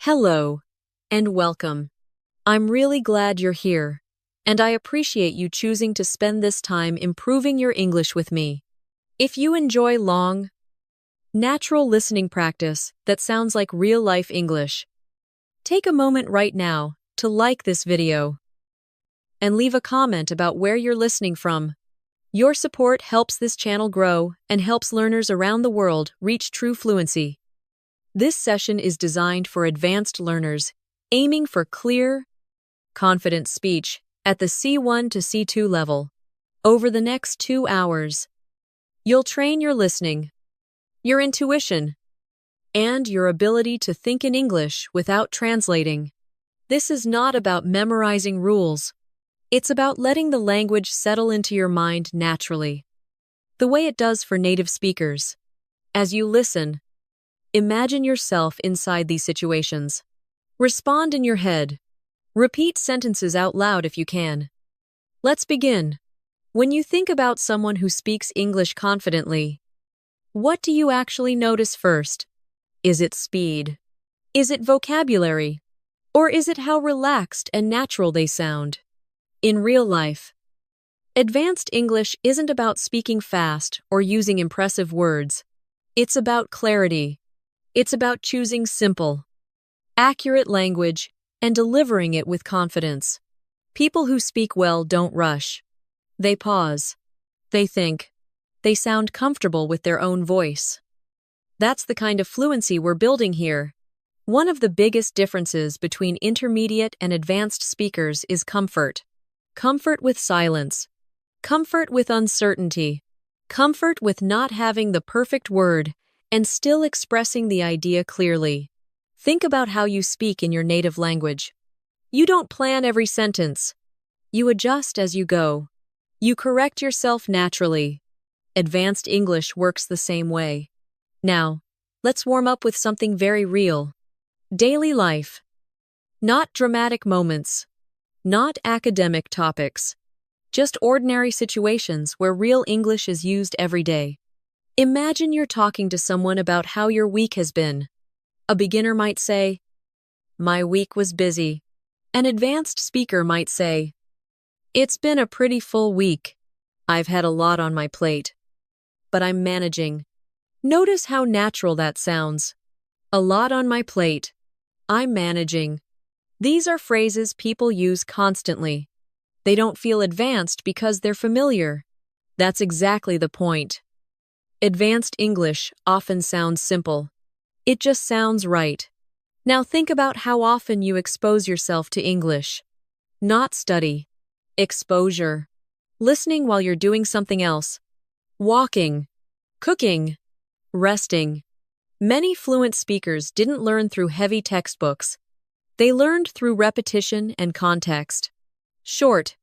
Hello, and welcome. I'm really glad you're here, and I appreciate you choosing to spend this time improving your English with me. If you enjoy long, natural listening practice that sounds like real-life English, take a moment right now to like this video and leave a comment about where you're listening from. Your support helps this channel grow and helps learners around the world reach true fluency. This session is designed for advanced learners aiming for clear, confident speech at the C1 to C2 level. Over the next 2 hours, you'll train your listening, your intuition, and your ability to think in English without translating. This is not about memorizing rules. It's about letting the language settle into your mind naturally, the way it does for native speakers. As you listen, imagine yourself inside these situations. Respond in your head. Repeat sentences out loud if you can. Let's begin. When you think about someone who speaks English confidently, what do you actually notice first? Is it speed? Is it vocabulary? Or is it how relaxed and natural they sound? In real life, advanced English isn't about speaking fast or using impressive words. It's about clarity. It's about choosing simple, accurate language and delivering it with confidence. People who speak well don't rush. They pause. They think. They sound comfortable with their own voice. That's the kind of fluency we're building here. One of the biggest differences between intermediate and advanced speakers is comfort. Comfort with silence. Comfort with uncertainty. Comfort with not having the perfect word and still expressing the idea clearly. Think about how you speak in your native language. You don't plan every sentence. You adjust as you go. You correct yourself naturally. Advanced English works the same way. Now, let's warm up with something very real. Daily life. Not dramatic moments. Not academic topics. Just ordinary situations where real English is used every day. Imagine you're talking to someone about how your week has been. A beginner might say, "My week was busy." An advanced speaker might say, "It's been a pretty full week. I've had a lot on my plate, but I'm managing." Notice how natural that sounds. A lot on my plate. I'm managing. These are phrases people use constantly. They don't feel advanced because they're familiar. That's exactly the point. Advanced English often sounds simple. It just sounds right. Now think about how often you expose yourself to English. Not study. Exposure. Listening while you're doing something else. Walking. Cooking. Resting. Many fluent speakers didn't learn through heavy textbooks. They learned through repetition and context. Short,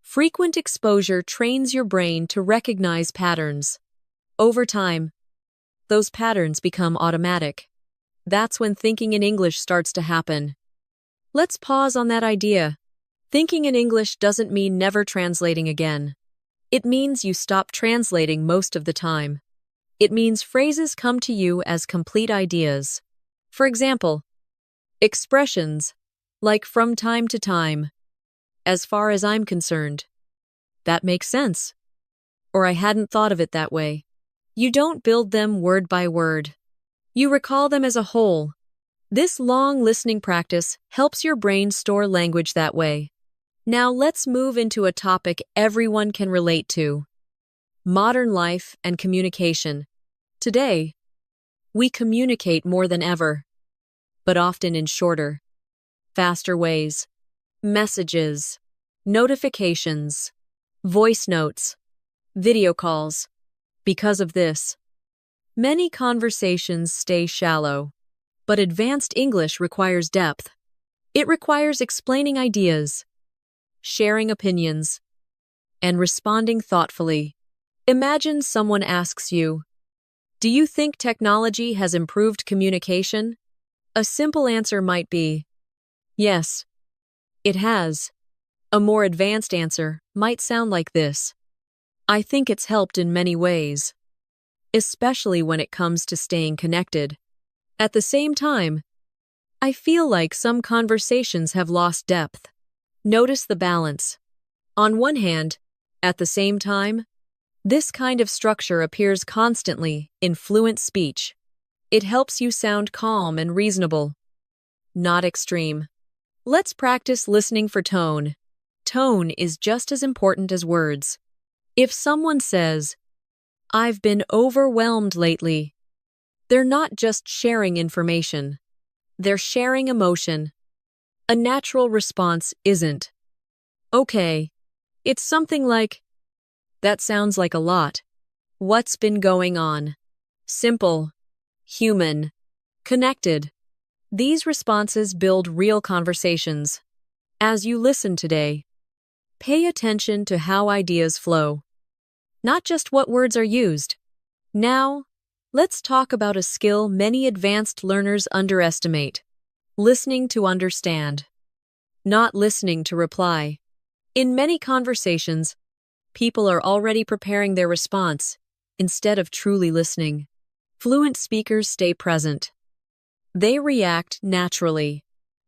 frequent exposure trains your brain to recognize patterns. Over time, those patterns become automatic. That's when thinking in English starts to happen. Let's pause on that idea. Thinking in English doesn't mean never translating again. It means you stop translating most of the time. It means phrases come to you as complete ideas. For example, expressions like "from time to time." As far as I'm concerned. That makes sense. Or I hadn't thought of it that way. You don't build them word by word. You recall them as a whole. This long listening practice helps your brain store language that way. Now let's move into a topic everyone can relate to. Modern life and communication. Today, we communicate more than ever, but often in shorter, faster ways. Messages, notifications, voice notes, video calls. Because of this, many conversations stay shallow, but advanced English requires depth. It requires explaining ideas, sharing opinions, and responding thoughtfully. Imagine someone asks you, "Do you think technology has improved communication?" A simple answer might be, "Yes, it has." A more advanced answer might sound like this: "I think it's helped in many ways, especially when it comes to staying connected." At the same time, I feel like some conversations have lost depth. Notice the balance. On one hand, at the same time, this kind of structure appears constantly in fluent speech. It helps you sound calm and reasonable, not extreme. Let's practice listening for tone. Tone is just as important as words. If someone says, "I've been overwhelmed lately," they're not just sharing information. They're sharing emotion. A natural response isn't, "Okay." It's something like, "That sounds like a lot. What's been going on?" Simple, human, connected. These responses build real conversations. As you listen today, pay attention to how ideas flow, not just what words are used. Now, let's talk about a skill many advanced learners underestimate: listening to understand, not listening to reply. In many conversations, people are already preparing their response instead of truly listening. Fluent speakers stay present. They react naturally.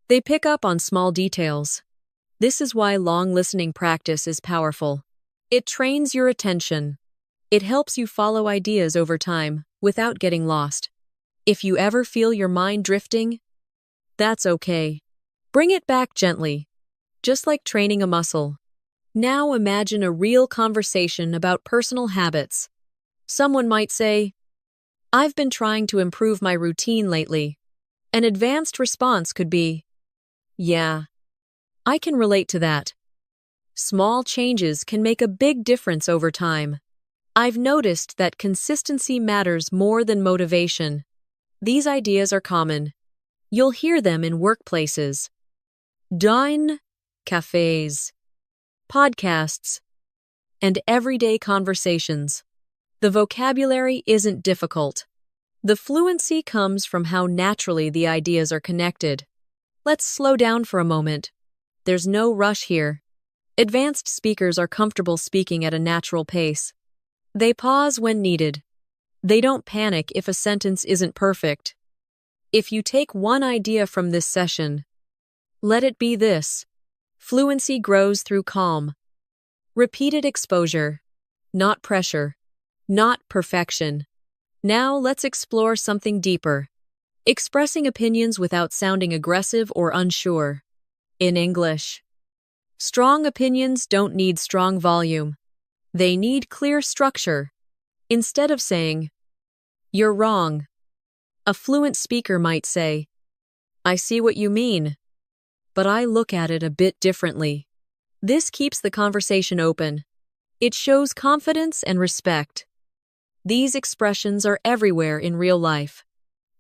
They pick up on small details. This is why long listening practice is powerful. It trains your attention. It helps you follow ideas over time without getting lost. If you ever feel your mind drifting, that's okay. Bring it back gently, just like training a muscle. Now imagine a real conversation about personal habits. Someone might say, "I've been trying to improve my routine lately." An advanced response could be, "Yeah, I can relate to that." Small changes can make a big difference over time. I've noticed that consistency matters more than motivation. These ideas are common. You'll hear them in workplaces, dine, cafes, podcasts, and everyday conversations. The vocabulary isn't difficult. The fluency comes from how naturally the ideas are connected. Let's slow down for a moment. There's no rush here. Advanced speakers are comfortable speaking at a natural pace. They pause when needed. They don't panic if a sentence isn't perfect. If you take one idea from this session, let it be this: fluency grows through calm, repeated exposure, not pressure, not perfection. Now let's explore something deeper: expressing opinions without sounding aggressive or unsure. In English, strong opinions don't need strong volume. They need clear structure. Instead of saying, "You're wrong," a fluent speaker might say, "I see what you mean, but I look at it a bit differently." This keeps the conversation open. It shows confidence and respect. These expressions are everywhere in real life.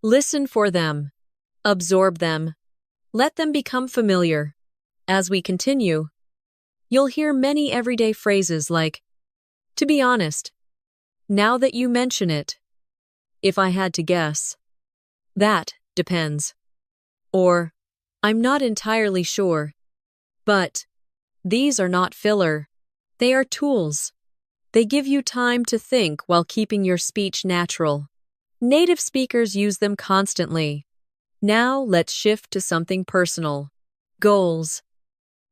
Listen for them. Absorb them. Let them become familiar. As we continue, you'll hear many everyday phrases like, "To be honest, now that you mention it, if I had to guess, that depends," or "I'm not entirely sure." But these are not filler. They are tools. They give you time to think while keeping your speech natural. Native speakers use them constantly. Now let's shift to something personal: goals.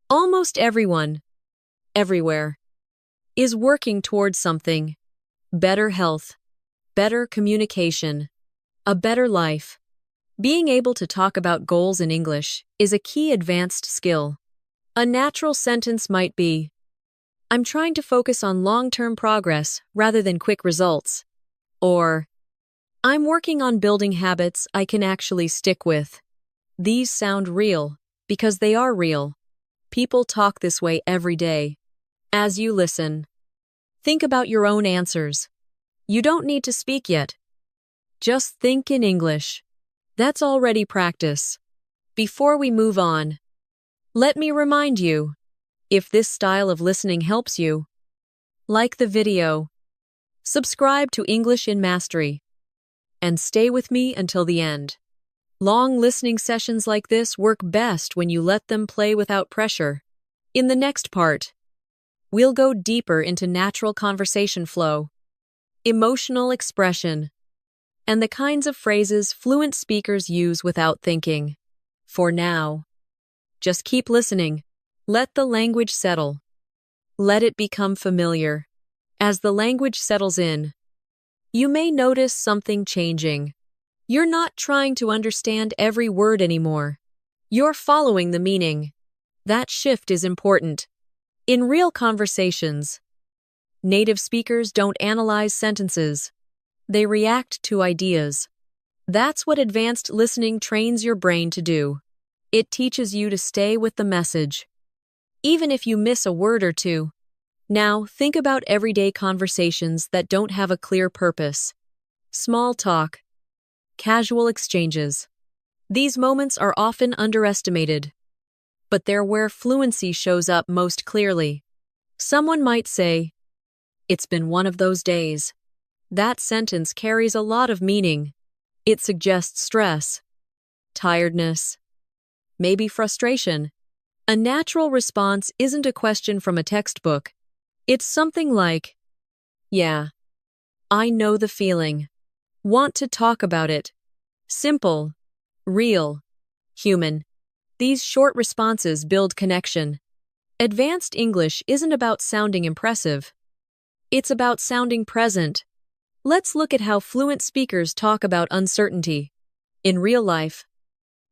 Almost everyone, everywhere, is working towards something: better health, better communication, a better life. Being able to talk about goals in English is a key advanced skill. A natural sentence might be, "I'm trying to focus on long-term progress rather than quick results." Or, "I'm working on building habits I can actually stick with." These sound real because they are real. People talk this way every day. As you listen, think about your own answers. You don't need to speak yet. Just think in English. That's already practice. Before we move on, let me remind you, if this style of listening helps you, like the video, subscribe to English in Mastery, and stay with me until the end. Long listening sessions like this work best when you let them play without pressure. In the next part, we'll go deeper into natural conversation flow, emotional expression, and the kinds of phrases fluent speakers use without thinking. For now, just keep listening. Let the language settle. Let it become familiar. As the language settles in, you may notice something changing. You're not trying to understand every word anymore. You're following the meaning. That shift is important. In real conversations, native speakers don't analyze sentences. They react to ideas. That's what advanced listening trains your brain to do. It teaches you to stay with the message, even if you miss a word or two. Now, think about everyday conversations that don't have a clear purpose. Small talk, casual exchanges. These moments are often underestimated, but they're where fluency shows up most clearly. Someone might say, "It's been one of those days." That sentence carries a lot of meaning. It suggests stress, tiredness, maybe frustration. A natural response isn't a question from a textbook. It's something like, "Yeah, I know the feeling. Want to talk about it." Simple, real, human. These short responses build connection. Advanced English isn't about sounding impressive. It's about sounding present. Let's look at how fluent speakers talk about uncertainty. In real life,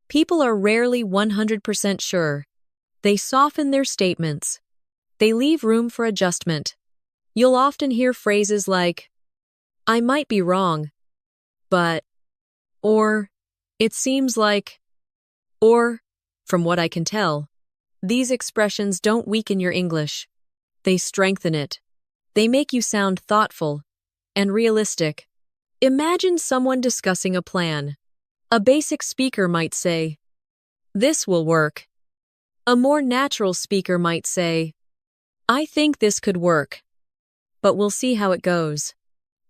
people are rarely 100% sure. They soften their statements. They leave room for adjustment. You'll often hear phrases like, "I might be wrong, but," or, "It seems like," or, "From what I can tell." These expressions don't weaken your English. They strengthen it. They make you sound thoughtful and realistic. Imagine someone discussing a plan. A basic speaker might say, "This will work." A more natural speaker might say, "I think this could work, but we'll see how it goes."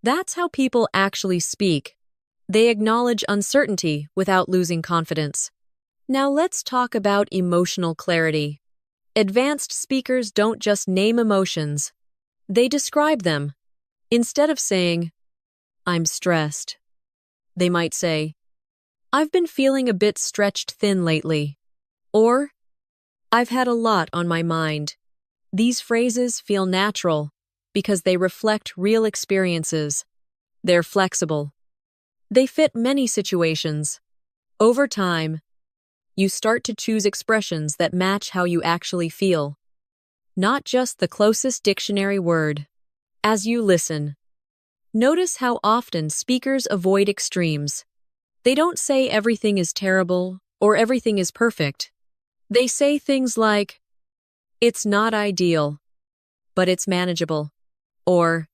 That's how people actually speak. They acknowledge uncertainty without losing confidence. Now let's talk about emotional clarity. Advanced speakers don't just name emotions. They describe them. Instead of saying, "I'm stressed," they might say, "I've been feeling a bit stretched thin lately," or, "I've had a lot on my mind." These phrases feel natural because they reflect real experiences. They're flexible. They fit many situations. Over time, you start to choose expressions that match how you actually feel, not just the closest dictionary word. As you listen, notice how often speakers avoid extremes. They don't say everything is terrible or everything is perfect. They say things like, "It's not ideal, but it's manageable," or,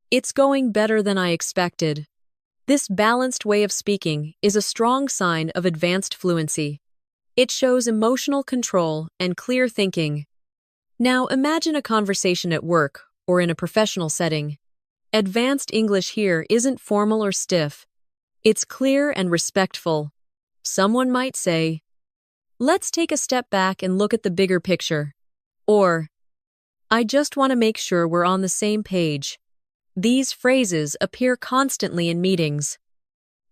"It's going better than I expected." This balanced way of speaking is a strong sign of advanced fluency. It shows emotional control and clear thinking. Now imagine a conversation at work or in a professional setting. Advanced English here isn't formal or stiff. It's clear and respectful. Someone might say, "Let's take a step back and look at the bigger picture." Or, "I just want to make sure we're on the same page." These phrases appear constantly in meetings,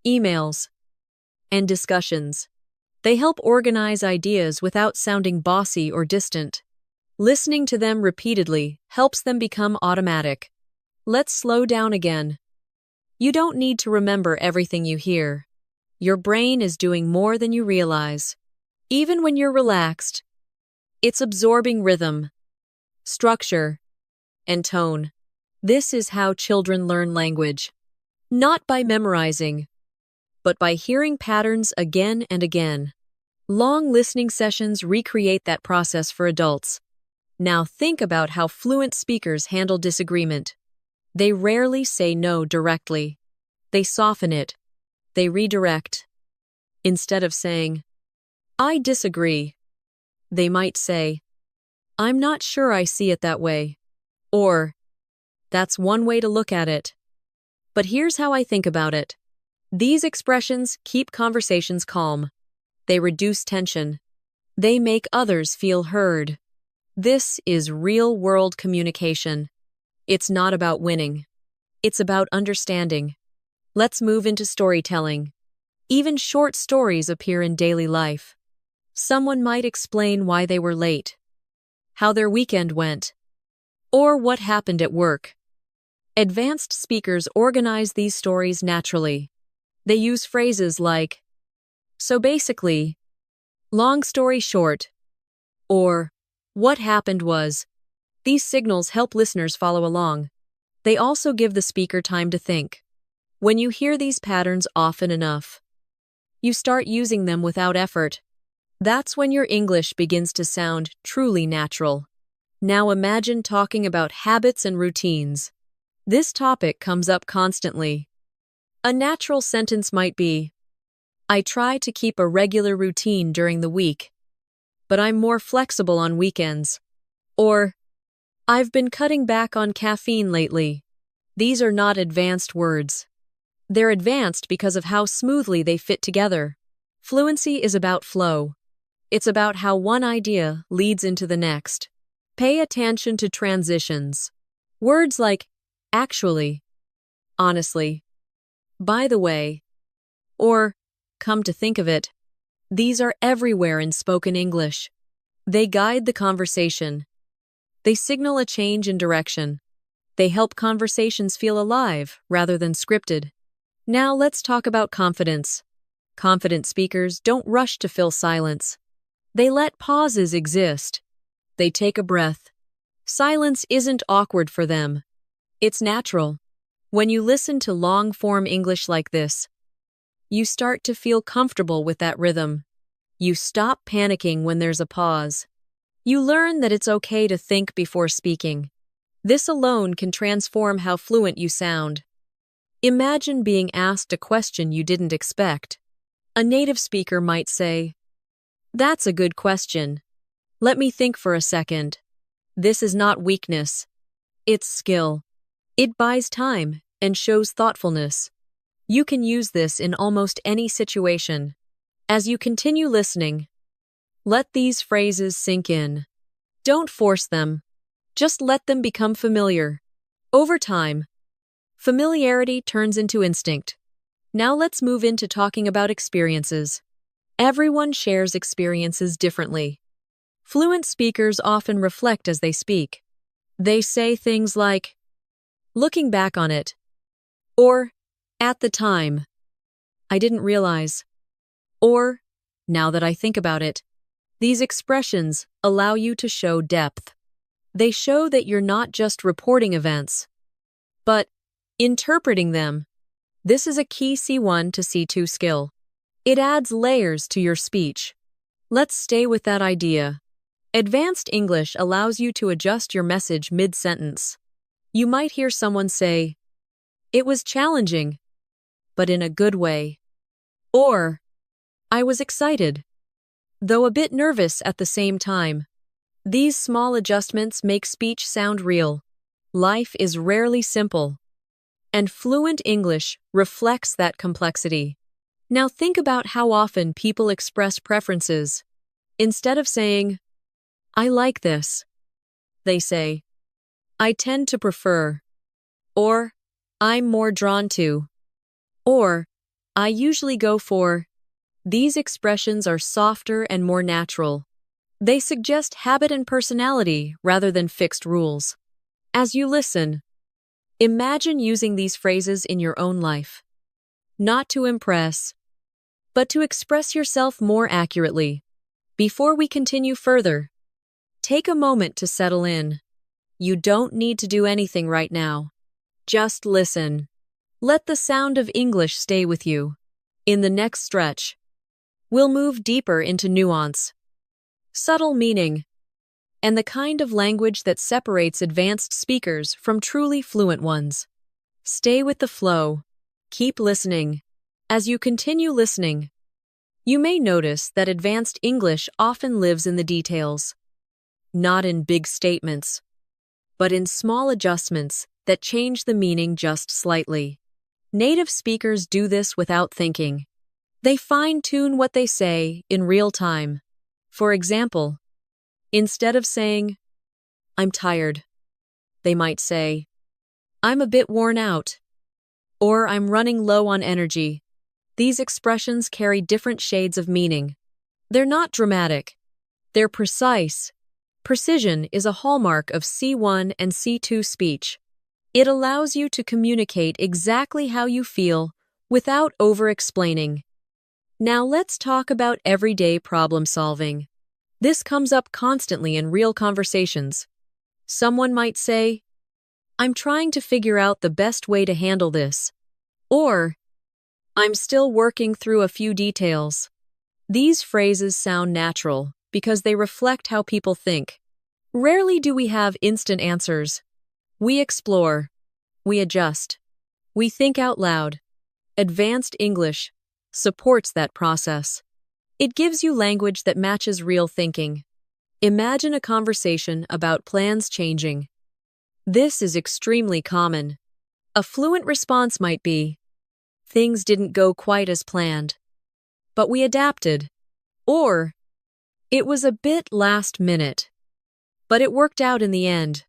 emails, and discussions. They help organize ideas without sounding bossy or distant. Listening to them repeatedly helps them become automatic. Let's slow down again. You don't need to remember everything you hear. Your brain is doing more than you realize. Even when you're relaxed, it's absorbing rhythm, structure, and tone. This is how children learn language. Not by memorizing, but by hearing patterns again and again. Long listening sessions recreate that process for adults. Now think about how fluent speakers handle disagreement. They rarely say no directly. They soften it. They redirect. Instead of saying, "I disagree," they might say, "I'm not sure I see it that way." Or, "That's one way to look at it, but here's how I think about it." These expressions keep conversations calm. They reduce tension. They make others feel heard. This is real-world communication. It's not about winning. It's about understanding. Let's move into storytelling. Even short stories appear in daily life. Someone might explain why they were late, how their weekend went, or what happened at work. Advanced speakers organize these stories naturally. They use phrases like, "So basically," "long story short," or "what happened was." These signals help listeners follow along. They also give the speaker time to think. When you hear these patterns often enough, you start using them without effort. That's when your English begins to sound truly natural. Now imagine talking about habits and routines. This topic comes up constantly. A natural sentence might be, "I try to keep a regular routine during the week, but I'm more flexible on weekends." Or, "I've been cutting back on caffeine lately." These are not advanced words. They're advanced because of how smoothly they fit together. Fluency is about flow. It's about how one idea leads into the next. Pay attention to transitions. Words like "actually," "honestly," "by the way," or "come to think of it." These are everywhere in spoken English. They guide the conversation. They signal a change in direction. They help conversations feel alive rather than scripted. Now let's talk about confidence. Confident speakers don't rush to fill silence. They let pauses exist. They take a breath. Silence isn't awkward for them. It's natural. When you listen to long-form English like this, you start to feel comfortable with that rhythm. You stop panicking when there's a pause. You learn that it's okay to think before speaking. This alone can transform how fluent you sound. Imagine being asked a question you didn't expect. A native speaker might say, "That's a good question. Let me think for a second." This is not weakness. It's skill. It buys time and shows thoughtfulness. You can use this in almost any situation. As you continue listening, let these phrases sink in. Don't force them. Just let them become familiar. Over time, familiarity turns into instinct. Now let's move into talking about experiences. Everyone shares experiences differently. Fluent speakers often reflect as they speak. They say things like, "looking back on it," or "at the time," "I didn't realize," or "now that I think about it." These expressions allow you to show depth. They show that you're not just reporting events, but interpreting them. This is a key C1 to C2 skill. It adds layers to your speech. Let's stay with that idea. Advanced English allows you to adjust your message mid-sentence. You might hear someone say, "It was challenging, but in a good way." Or, "I was excited, though a bit nervous at the same time." These small adjustments make speech sound real. Life is rarely simple, and fluent English reflects that complexity. Now think about how often people express preferences. Instead of saying, "I like this," they say, "I tend to prefer," or "I'm more drawn to," or "I usually go for." These expressions are softer and more natural. They suggest habit and personality rather than fixed rules. As you listen, imagine using these phrases in your own life. Not to impress, but to express yourself more accurately. Before we continue further, take a moment to settle in. You don't need to do anything right now. Just listen. Let the sound of English stay with you. In the next stretch, we'll move deeper into nuance, subtle meaning, and the kind of language that separates advanced speakers from truly fluent ones. Stay with the flow. Keep listening. As you continue listening, you may notice that advanced English often lives in the details, not in big statements, but in small adjustments that change the meaning just slightly. Native speakers do this without thinking. They fine-tune what they say in real time. For example, instead of saying, "I'm tired," they might say, "I'm a bit worn out," or "I'm running low on energy." These expressions carry different shades of meaning. They're not dramatic. They're precise. Precision is a hallmark of C1 and C2 speech. It allows you to communicate exactly how you feel without over-explaining. Now let's talk about everyday problem solving. This comes up constantly in real conversations. Someone might say, "I'm trying to figure out the best way to handle this," or "I'm still working through a few details." These phrases sound natural because they reflect how people think. Rarely do we have instant answers. We explore. We adjust. We think out loud. Advanced English supports that process. It gives you language that matches real thinking. Imagine a conversation about plans changing. This is extremely common. A fluent response might be, "Things didn't go quite as planned, but we adapted." Or, "It was a bit last minute, but it worked out in the end."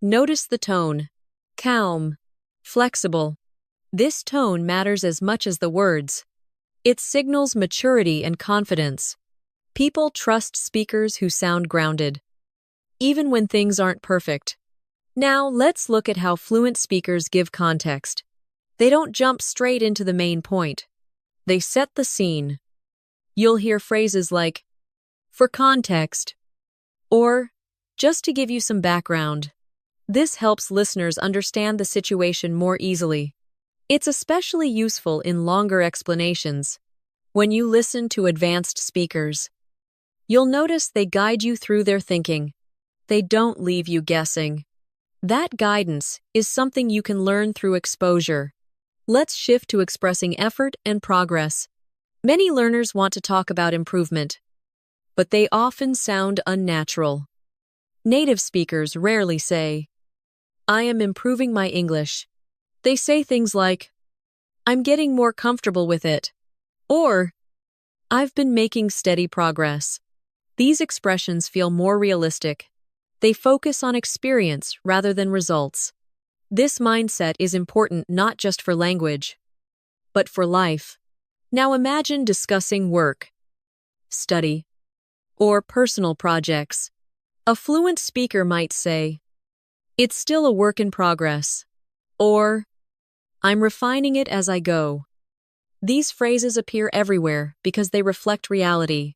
Notice the tone. Calm. Flexible. This tone matters as much as the words. It signals maturity and confidence. People trust speakers who sound grounded, even when things aren't perfect. Now, let's look at how fluent speakers give context. They don't jump straight into the main point. They set the scene. You'll hear phrases like, "For context," or "just to give you some background." This helps listeners understand the situation more easily. It's especially useful in longer explanations. When you listen to advanced speakers, you'll notice they guide you through their thinking. They don't leave you guessing. That guidance is something you can learn through exposure. Let's shift to expressing effort and progress. Many learners want to talk about improvement, but they often sound unnatural. Native speakers rarely say, "I am improving my English." They say things like, "I'm getting more comfortable with it," or "I've been making steady progress." These expressions feel more realistic. They focus on experience rather than results. This mindset is important not just for language, but for life. Now imagine discussing work, study, or personal projects. A fluent speaker might say, "It's still a work in progress," or "I'm refining it as I go." These phrases appear everywhere because they reflect reality.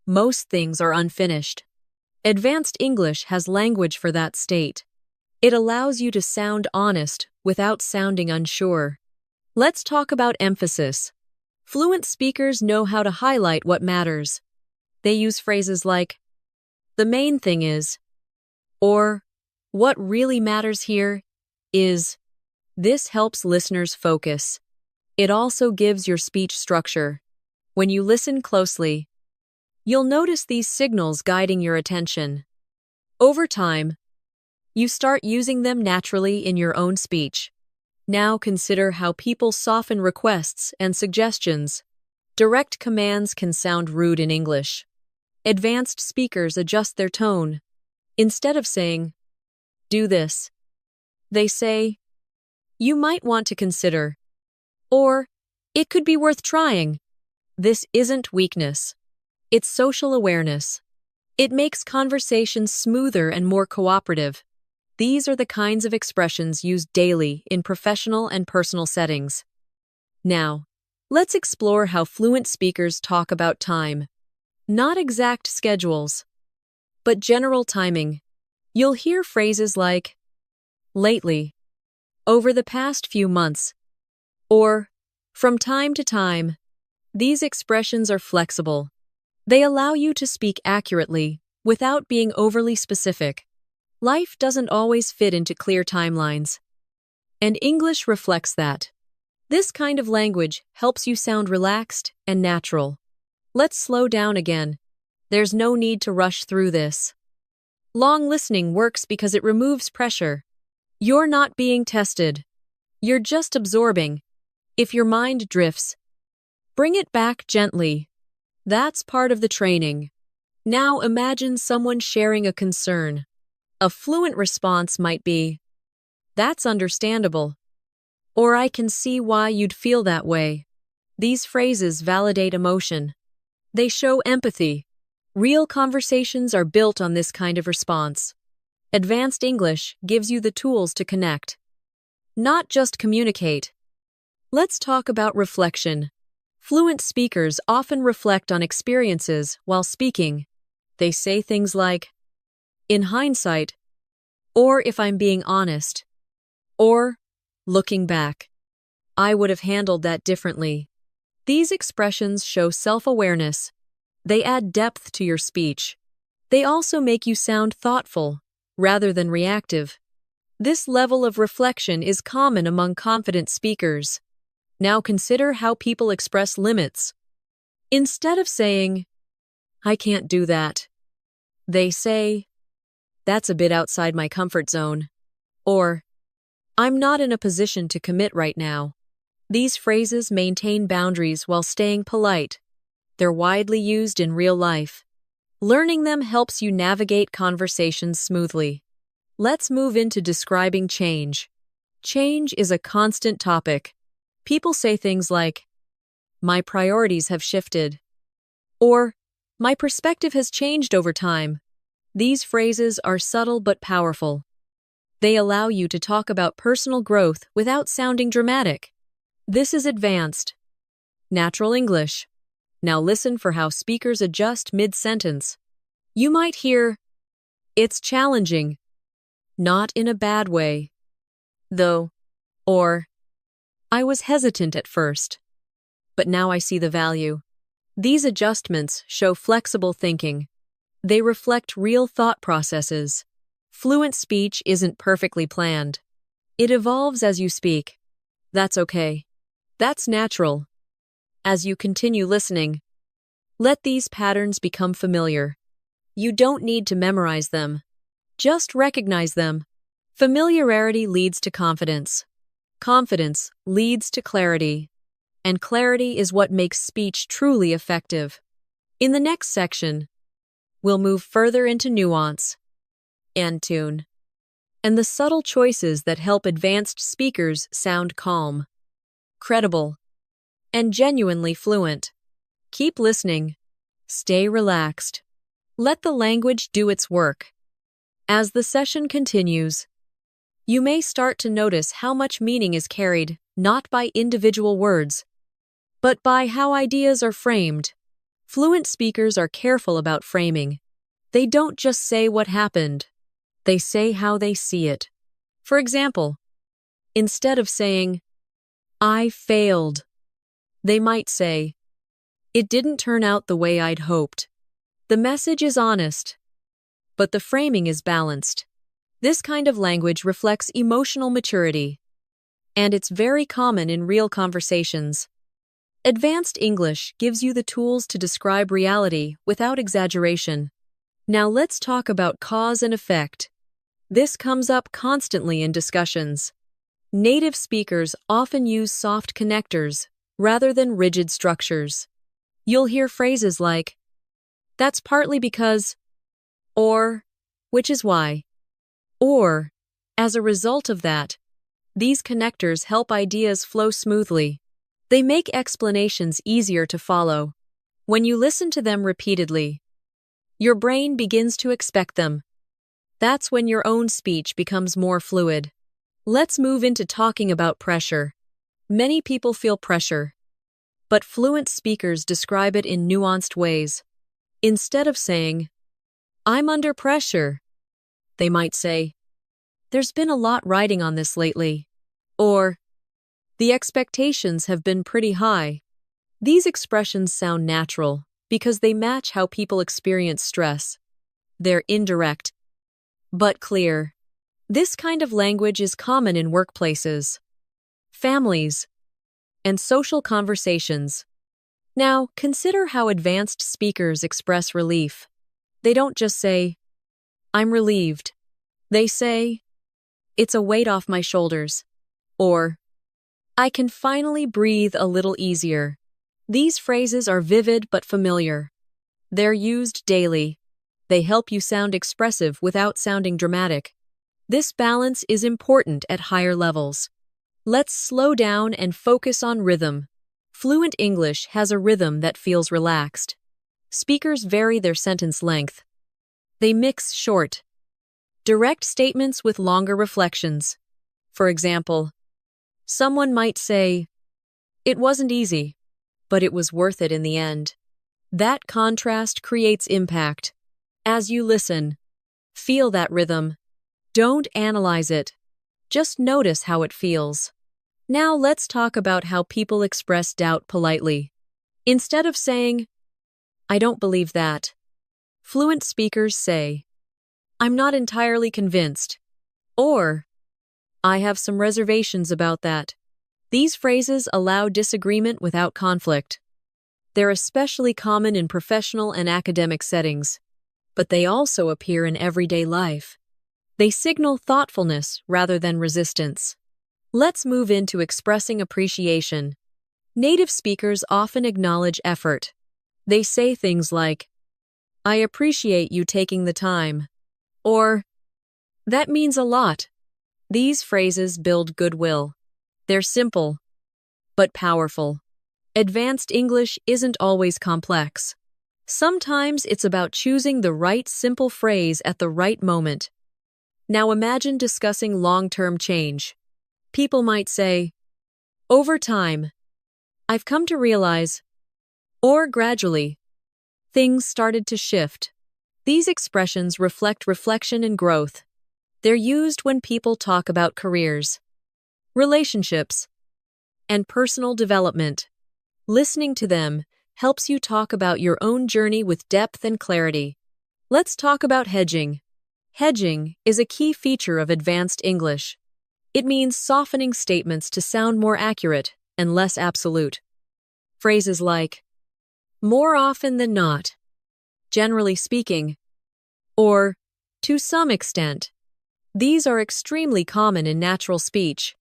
Most things are unfinished. Advanced English has language for that state. It allows you to sound honest without sounding unsure. Let's talk about emphasis. Fluent speakers know how to highlight what matters. They use phrases like, "The main thing is," or "What really matters here is." This helps listeners focus. It also gives your speech structure. When you listen closely, you'll notice these signals guiding your attention. Over time, you start using them naturally in your own speech. Now consider how people soften requests and suggestions. Direct commands can sound rude in English. Advanced speakers adjust their tone. Instead of saying, "Do this," they say, "You might want to consider," or "It could be worth trying." This isn't weakness. It's social awareness. It makes conversations smoother and more cooperative. These are the kinds of expressions used daily in professional and personal settings. Now, let's explore how fluent speakers talk about time. Not exact schedules, but general timing. You'll hear phrases like, "lately," "over the past few months," or "from time to time." These expressions are flexible. They allow you to speak accurately without being overly specific. Life doesn't always fit into clear timelines, and English reflects that. This kind of language helps you sound relaxed and natural. Let's slow down again. There's no need to rush through this. Long listening works because it removes pressure. You're not being tested. You're just absorbing. If your mind drifts, bring it back gently. That's part of the training. Now imagine someone sharing a concern. A fluent response might be, "That's understandable," or "I can see why you'd feel that way." These phrases validate emotion. They show empathy. Real conversations are built on this kind of response. Advanced English gives you the tools to connect, not just communicate. Let's talk about reflection. Fluent speakers often reflect on experiences while speaking. They say things like, in hindsight, or if I'm being honest, or looking back, I would have handled that differently. These expressions show self-awareness. They add depth to your speech. They also make you sound thoughtful, rather than reactive. This level of reflection is common among confident speakers. Now consider how people express limits. Instead of saying, I can't do that, they say, that's a bit outside my comfort zone, or I'm not in a position to commit right now. These phrases maintain boundaries while staying polite. They're widely used in real life. Learning them helps you navigate conversations smoothly. Let's move into describing change. Change is a constant topic. People say things like, my priorities have shifted, or my perspective has changed over time. These phrases are subtle but powerful. They allow you to talk about personal growth without sounding dramatic. This is advanced, natural English. Now listen for how speakers adjust mid-sentence. You might hear, it's challenging, not in a bad way, though, or I was hesitant at first, but now I see the value. These adjustments show flexible thinking. They reflect real thought processes. Fluent speech isn't perfectly planned. It evolves as you speak. That's okay. That's natural. As you continue listening, let these patterns become familiar. You don't need to memorize them. Just recognize them. Familiarity leads to confidence. Confidence leads to clarity. And clarity is what makes speech truly effective. In the next section, we'll move further into nuance and tune, and the subtle choices that help advanced speakers sound calm, credible, and genuinely fluent. Keep listening. Stay relaxed. Let the language do its work. As the session continues, you may start to notice how much meaning is carried not by individual words, but by how ideas are framed. Fluent speakers are careful about framing. They don't just say what happened. They say how they see it. For example, instead of saying, I failed, they might say, it didn't turn out the way I'd hoped. The message is honest, but the framing is balanced. This kind of language reflects emotional maturity, and it's very common in real conversations. Advanced English gives you the tools to describe reality without exaggeration. Now let's talk about cause and effect. This comes up constantly in discussions. Native speakers often use soft connectors rather than rigid structures. You'll hear phrases like, that's partly because, or, which is why, or, as a result of that. These connectors help ideas flow smoothly. They make explanations easier to follow. When you listen to them repeatedly, your brain begins to expect them. That's when your own speech becomes more fluid. Let's move into talking about pressure. Many people feel pressure, but fluent speakers describe it in nuanced ways. Instead of saying, I'm under pressure, they might say, there's been a lot riding on this lately, or the expectations have been pretty high. These expressions sound natural because they match how people experience stress. They're indirect, but clear. This kind of language is common in workplaces, families, and social conversations. Now, consider how advanced speakers express relief. They don't just say, I'm relieved. They say, it's a weight off my shoulders, or I can finally breathe a little easier. These phrases are vivid but familiar. They're used daily. They help you sound expressive without sounding dramatic. This balance is important at higher levels. Let's slow down and focus on rhythm. Fluent English has a rhythm that feels relaxed. Speakers vary their sentence length. They mix short, direct statements with longer reflections. For example, someone might say, "It wasn't easy, but it was worth it in the end." That contrast creates impact. As you listen, feel that rhythm. Don't analyze it. Just notice how it feels. Now let's talk about how people express doubt politely. Instead of saying, "I don't believe that," fluent speakers say, "I'm not entirely convinced," or "I have some reservations about that." These phrases allow disagreement without conflict. They're especially common in professional and academic settings, but they also appear in everyday life. They signal thoughtfulness rather than resistance. Let's move into expressing appreciation. Native speakers often acknowledge effort. They say things like, "I appreciate you taking the time," or "That means a lot." These phrases build goodwill. They're simple, but powerful. Advanced English isn't always complex. Sometimes it's about choosing the right simple phrase at the right moment. Now imagine discussing long-term change. People might say, "Over time, I've come to realize," or "gradually, things started to shift." These expressions reflect reflection and growth. They're used when people talk about careers, relationships, and personal development. Listening to them helps you talk about your own journey with depth and clarity. Let's talk about hedging. Hedging is a key feature of advanced English. It means softening statements to sound more accurate and less absolute. Phrases like, "more often than not," "generally speaking," or "to some extent." These are extremely common in natural speech.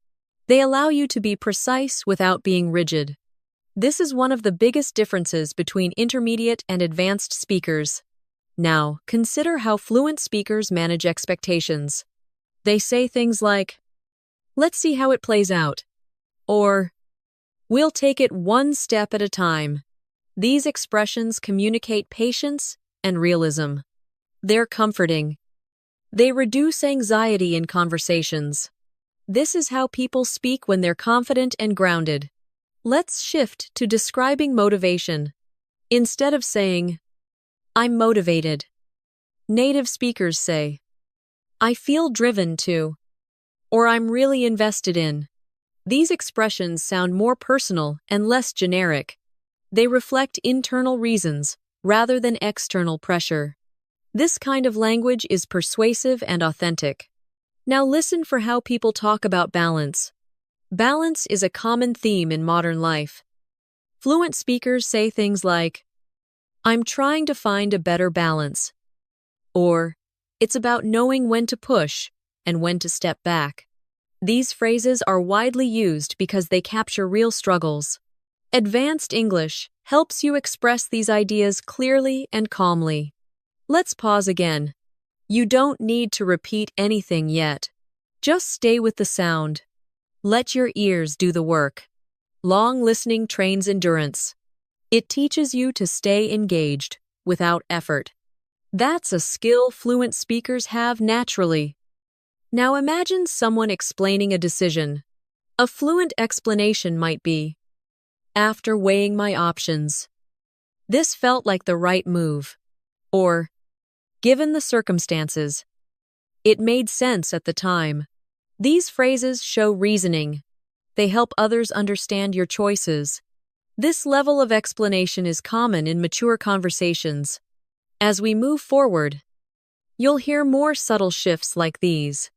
They allow you to be precise without being rigid. This is one of the biggest differences between intermediate and advanced speakers. Now, consider how fluent speakers manage expectations. They say things like, "Let's see how it plays out," or "We'll take it one step at a time." These expressions communicate patience and realism. They're comforting. They reduce anxiety in conversations. This is how people speak when they're confident and grounded. Let's shift to describing motivation. Instead of saying, "I'm motivated," native speakers say, "I feel driven to," or "I'm really invested in." These expressions sound more personal and less generic. They reflect internal reasons rather than external pressure. This kind of language is persuasive and authentic. Now listen for how people talk about balance. Balance is a common theme in modern life. Fluent speakers say things like, "I'm trying to find a better balance," or "It's about knowing when to push and when to step back." These phrases are widely used because they capture real struggles. Advanced English helps you express these ideas clearly and calmly. Let's pause again. You don't need to repeat anything yet. Just stay with the sound. Let your ears do the work. Long listening trains endurance. It teaches you to stay engaged without effort. That's a skill fluent speakers have naturally. Now imagine someone explaining a decision. A fluent explanation might be, "After weighing my options, this felt like the right move," or "Given the circumstances, it made sense at the time." These phrases show reasoning. They help others understand your choices. This level of explanation is common in mature conversations. As we move forward, you'll hear more subtle shifts like these.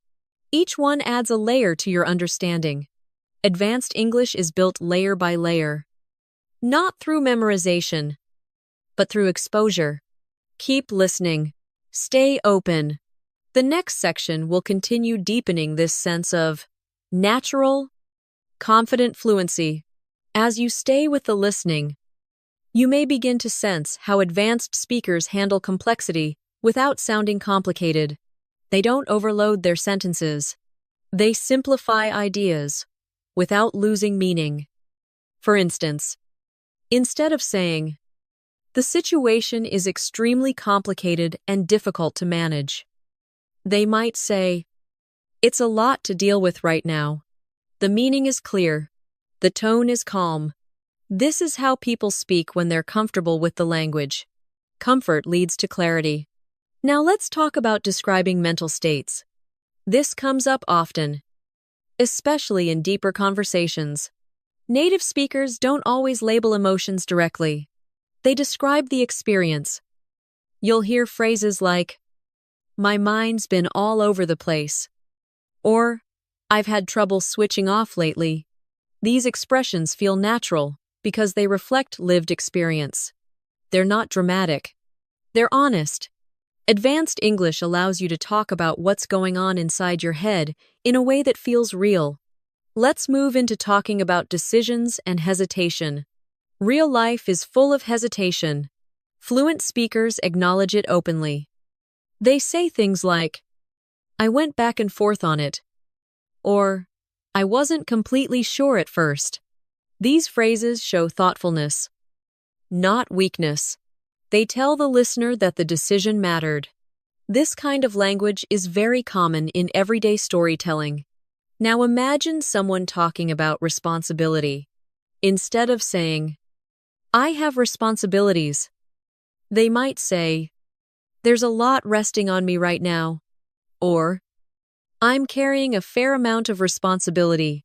Each one adds a layer to your understanding. Advanced English is built layer by layer. Not through memorization, but through exposure. Keep listening. Stay open. The next section will continue deepening this sense of natural, confident fluency. As you stay with the listening, you may begin to sense how advanced speakers handle complexity without sounding complicated. They don't overload their sentences. They simplify ideas without losing meaning. For instance, instead of saying, The situation is extremely complicated and difficult to manage. They might say, "It's a lot to deal with right now." The meaning is clear. The tone is calm. This is how people speak when they're comfortable with the language. Comfort leads to clarity. Now let's talk about describing mental states. This comes up often, especially in deeper conversations. Native speakers don't always label emotions directly. They describe the experience. You'll hear phrases like, "My mind's been all over the place," or "I've had trouble switching off lately." These expressions feel natural because they reflect lived experience. They're not dramatic. They're honest. Advanced English allows you to talk about what's going on inside your head in a way that feels real. Let's move into talking about decisions and hesitation. Real life is full of hesitation. Fluent speakers acknowledge it openly. They say things like, "I went back and forth on it," or "I wasn't completely sure at first." These phrases show thoughtfulness, not weakness. They tell the listener that the decision mattered. This kind of language is very common in everyday storytelling. Now imagine someone talking about responsibility. Instead of saying, "I have responsibilities," they might say, "There's a lot resting on me right now," or "I'm carrying a fair amount of responsibility."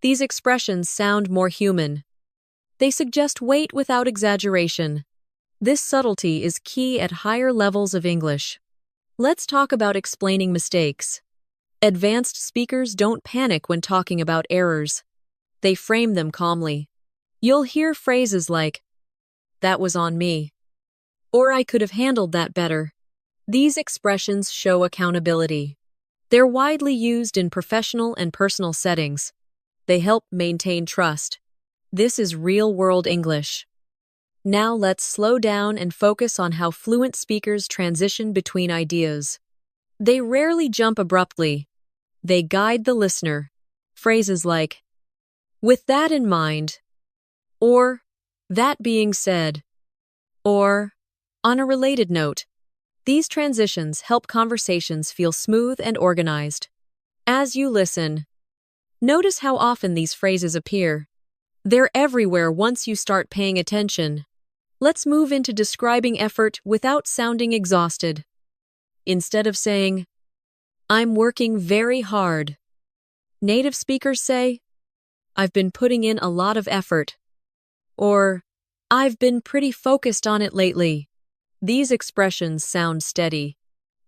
These expressions sound more human. They suggest weight without exaggeration. This subtlety is key at higher levels of English. Let's talk about explaining mistakes. Advanced speakers don't panic when talking about errors. They frame them calmly. You'll hear phrases like, "That was on me," or "I could have handled that better." These expressions show accountability. They're widely used in professional and personal settings. They help maintain trust. This is real-world English. Now let's slow down and focus on how fluent speakers transition between ideas. They rarely jump abruptly. They guide the listener. Phrases like, "With that in mind," or "That being said," or "On a related note." These transitions help conversations feel smooth and organized. As you listen, notice how often these phrases appear. They're everywhere once you start paying attention. Let's move into describing effort without sounding exhausted. Instead of saying, "I'm working very hard," native speakers say, "I've been putting in a lot of effort," or "I've been pretty focused on it lately." These expressions sound steady.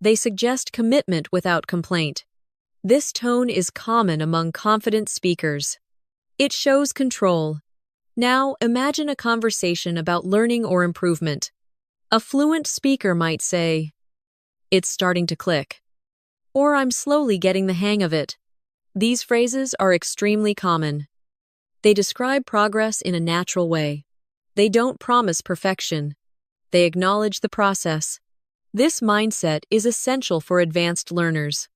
They suggest commitment without complaint. This tone is common among confident speakers. It shows control. Now, imagine a conversation about learning or improvement. A fluent speaker might say, "It's starting to click," or "I'm slowly getting the hang of it." These phrases are extremely common. They describe progress in a natural way. They don't promise perfection. They acknowledge the process. This mindset is essential for advanced learners.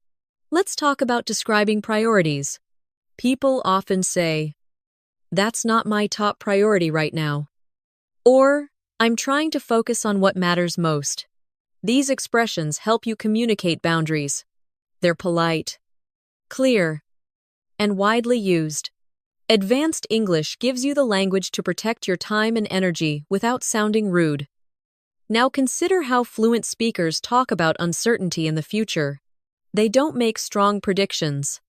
Let's talk about describing priorities. People often say, "That's not my top priority right now," or "I'm trying to focus on what matters most." These expressions help you communicate boundaries. They're polite, clear, and widely used. Advanced English gives you the language to protect your time and energy without sounding rude. Now consider how fluent speakers talk about uncertainty in the future. They don't make strong predictions.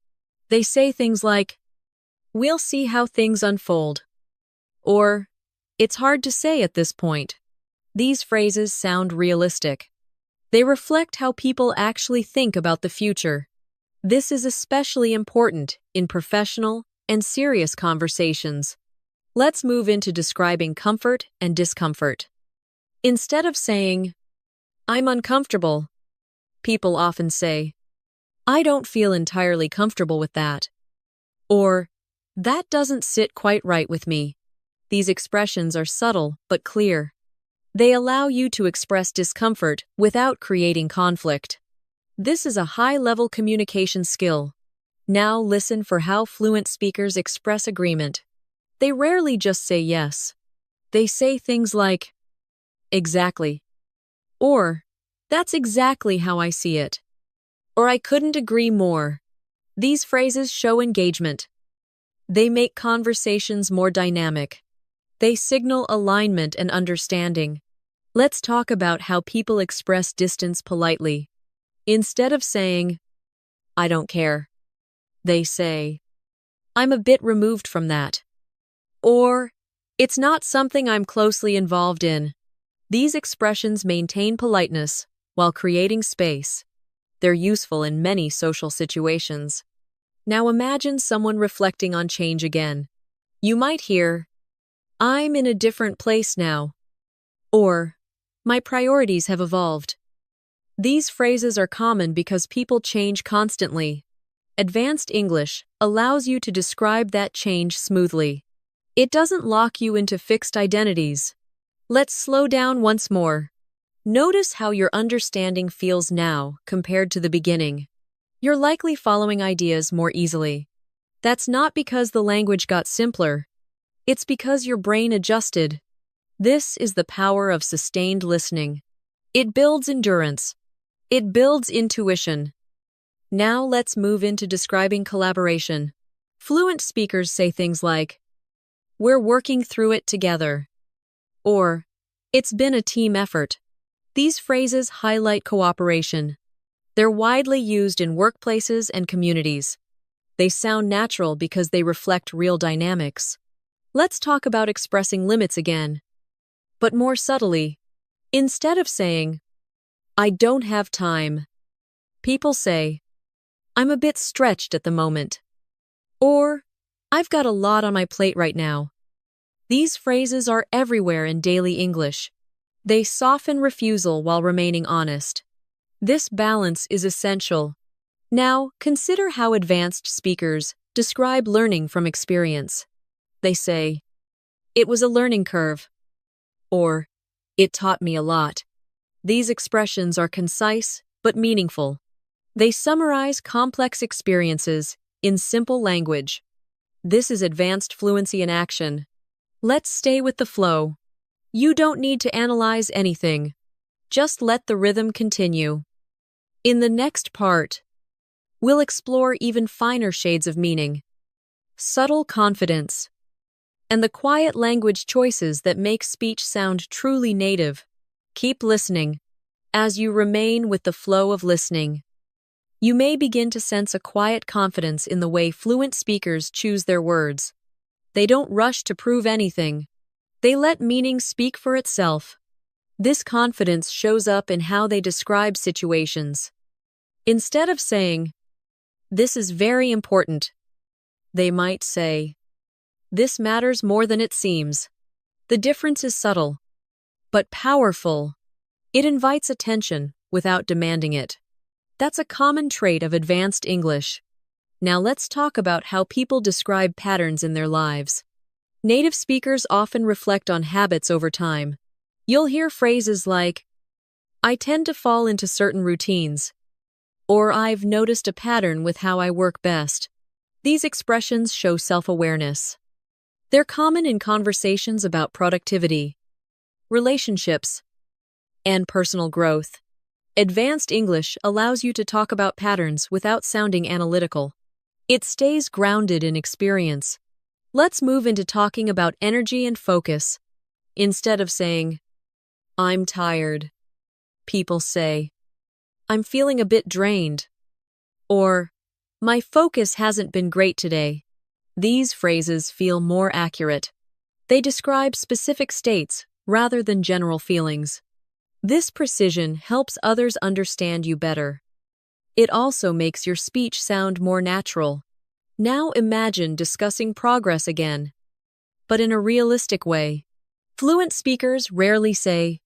They say things like, "We'll see how things unfold," or "It's hard to say at this point." These phrases sound realistic. They reflect how people actually think about the future. This is especially important in professional and serious conversations. Let's move into describing comfort and discomfort. Instead of saying, "I'm uncomfortable," people often say, "I don't feel entirely comfortable with that," or "That doesn't sit quite right with me." These expressions are subtle but clear. They allow you to express discomfort without creating conflict. This is a high-level communication skill. Now listen for how fluent speakers express agreement. They rarely just say yes. They say things like, Exactly. Or, that's exactly how I see it. Or I couldn't agree more. These phrases show engagement. They make conversations more dynamic. They signal alignment and understanding. Let's talk about how people express distance politely. Instead of saying, I don't care, they say, I'm a bit removed from that. Or, it's not something I'm closely involved in. These expressions maintain politeness while creating space. They're useful in many social situations. Now imagine someone reflecting on change again. You might hear, I'm in a different place now. Or, my priorities have evolved. These phrases are common because people change constantly. Advanced English allows you to describe that change smoothly. It doesn't lock you into fixed identities. Let's slow down once more. Notice how your understanding feels now compared to the beginning. You're likely following ideas more easily. That's not because the language got simpler. It's because your brain adjusted. This is the power of sustained listening. It builds endurance. It builds intuition. Now let's move into describing collaboration. Fluent speakers say things like, we're working through it together. Or, it's been a team effort. These phrases highlight cooperation. They're widely used in workplaces and communities. They sound natural because they reflect real dynamics. Let's talk about expressing limits again. But more subtly, instead of saying, I don't have time, people say, I'm a bit stretched at the moment. Or, I've got a lot on my plate right now. These phrases are everywhere in daily English. They soften refusal while remaining honest. This balance is essential. Now, consider how advanced speakers describe learning from experience. They say, it was a learning curve. Or, it taught me a lot. These expressions are concise but meaningful. They summarize complex experiences in simple language. This is advanced fluency in action. Let's stay with the flow. You don't need to analyze anything. Just let the rhythm continue. In the next part, we'll explore even finer shades of meaning, subtle confidence, and the quiet language choices that make speech sound truly native. Keep listening. As you remain with the flow of listening, you may begin to sense a quiet confidence in the way fluent speakers choose their words. They don't rush to prove anything. They let meaning speak for itself. This confidence shows up in how they describe situations. Instead of saying, this is very important, they might say, this matters more than it seems. The difference is subtle, but powerful. It invites attention without demanding it. That's a common trait of advanced English. Now let's talk about how people describe patterns in their lives. Native speakers often reflect on habits over time. You'll hear phrases like, I tend to fall into certain routines, or I've noticed a pattern with how I work best. These expressions show self-awareness. They're common in conversations about productivity, relationships, and personal growth. Advanced English allows you to talk about patterns without sounding analytical. It stays grounded in experience. Let's move into talking about energy and focus. Instead of saying, I'm tired, people say, I'm feeling a bit drained. Or, my focus hasn't been great today. These phrases feel more accurate. They describe specific states rather than general feelings. This precision helps others understand you better. It also makes your speech sound more natural. Now imagine discussing progress again, but in a realistic way. Fluent speakers rarely say,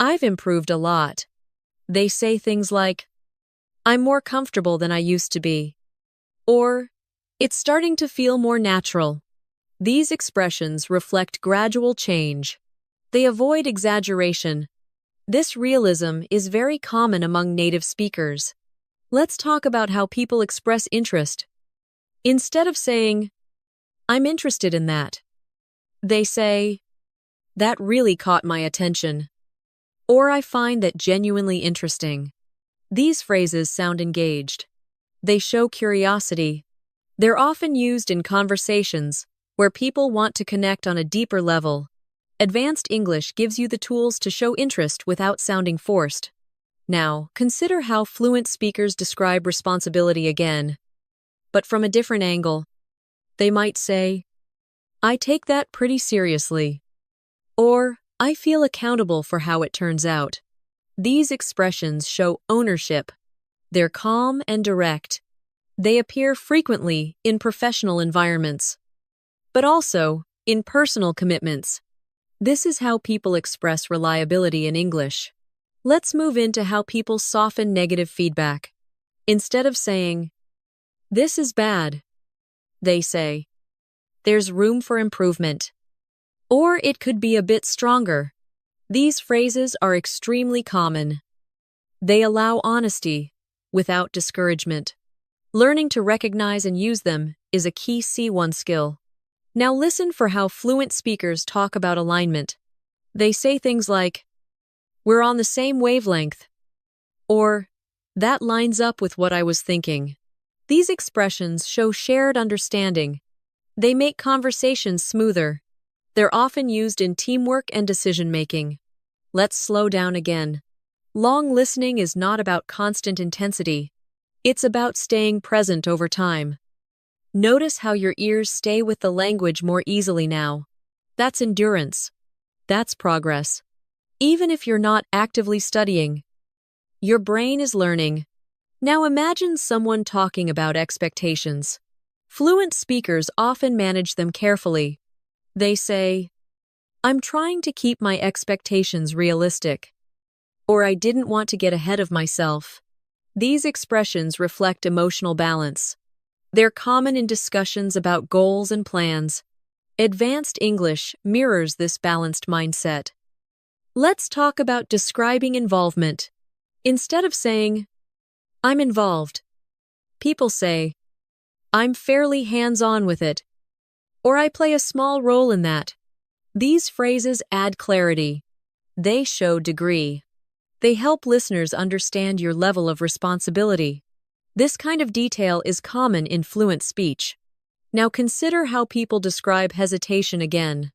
I've improved a lot. They say things like, I'm more comfortable than I used to be. Or, it's starting to feel more natural. These expressions reflect gradual change. They avoid exaggeration. This realism is very common among native speakers. Let's talk about how people express interest. Instead of saying, I'm interested in that, they say, that really caught my attention. or I find that genuinely interesting. These phrases sound engaged. They show curiosity. They're often used in conversations where people want to connect on a deeper level. Advanced English gives you the tools to show interest without sounding forced. Now, consider how fluent speakers describe responsibility again, but from a different angle. They might say, "I take that pretty seriously," or "I feel accountable for how it turns out." These expressions show ownership. They're calm and direct. They appear frequently in professional environments, but also in personal commitments. This is how people express reliability in English. Let's move into how people soften negative feedback. Instead of saying, "This is bad," they say, "There's room for improvement." Or it could be a bit stronger. These phrases are extremely common. They allow honesty without discouragement. Learning to recognize and use them is a key C1 skill. Now listen for how fluent speakers talk about alignment. They say things like, "We're on the same wavelength," or "That lines up with what I was thinking." These expressions show shared understanding. They make conversations smoother. They're often used in teamwork and decision-making. Let's slow down again. Long listening is not about constant intensity. It's about staying present over time. Notice how your ears stay with the language more easily now. That's endurance. That's progress. Even if you're not actively studying, your brain is learning. Now imagine someone talking about expectations. Fluent speakers often manage them carefully. They say, "I'm trying to keep my expectations realistic," or "I didn't want to get ahead of myself." These expressions reflect emotional balance. They're common in discussions about goals and plans. Advanced English mirrors this balanced mindset. Let's talk about describing involvement. Instead of saying, "I'm involved," people say, "I'm fairly hands-on with it," or "I play a small role in that." These phrases add clarity. They show degree. They help listeners understand your level of responsibility. This kind of detail is common in fluent speech. Now consider how people describe hesitation again.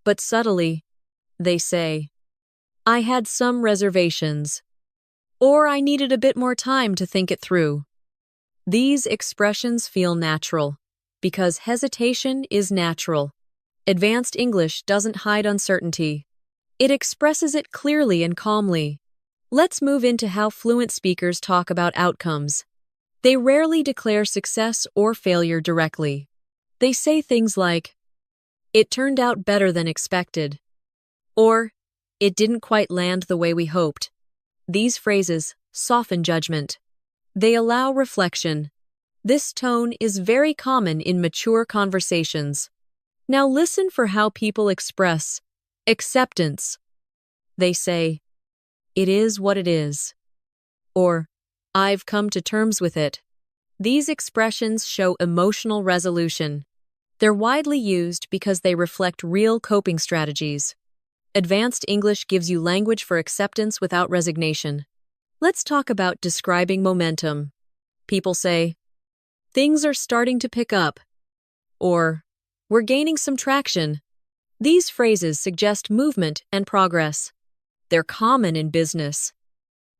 But subtly, they say, "I had some reservations," or "I needed a bit more time to think it through." These expressions feel natural because hesitation is natural. Advanced English doesn't hide uncertainty. It expresses it clearly and calmly. Let's move into how fluent speakers talk about outcomes. They rarely declare success or failure directly. They say things like, "It turned out better than expected," or "It didn't quite land the way we hoped." These phrases soften judgment. They allow reflection. This tone is very common in mature conversations. Now listen for how people express acceptance. They say, "It is what it is," or "I've come to terms with it." These expressions show emotional resolution. They're widely used because they reflect real coping strategies. Advanced English gives you language for acceptance without resignation. Let's talk about describing momentum. People say, "Things are starting to pick up," or "We're gaining some traction." These phrases suggest movement and progress. They're common in business,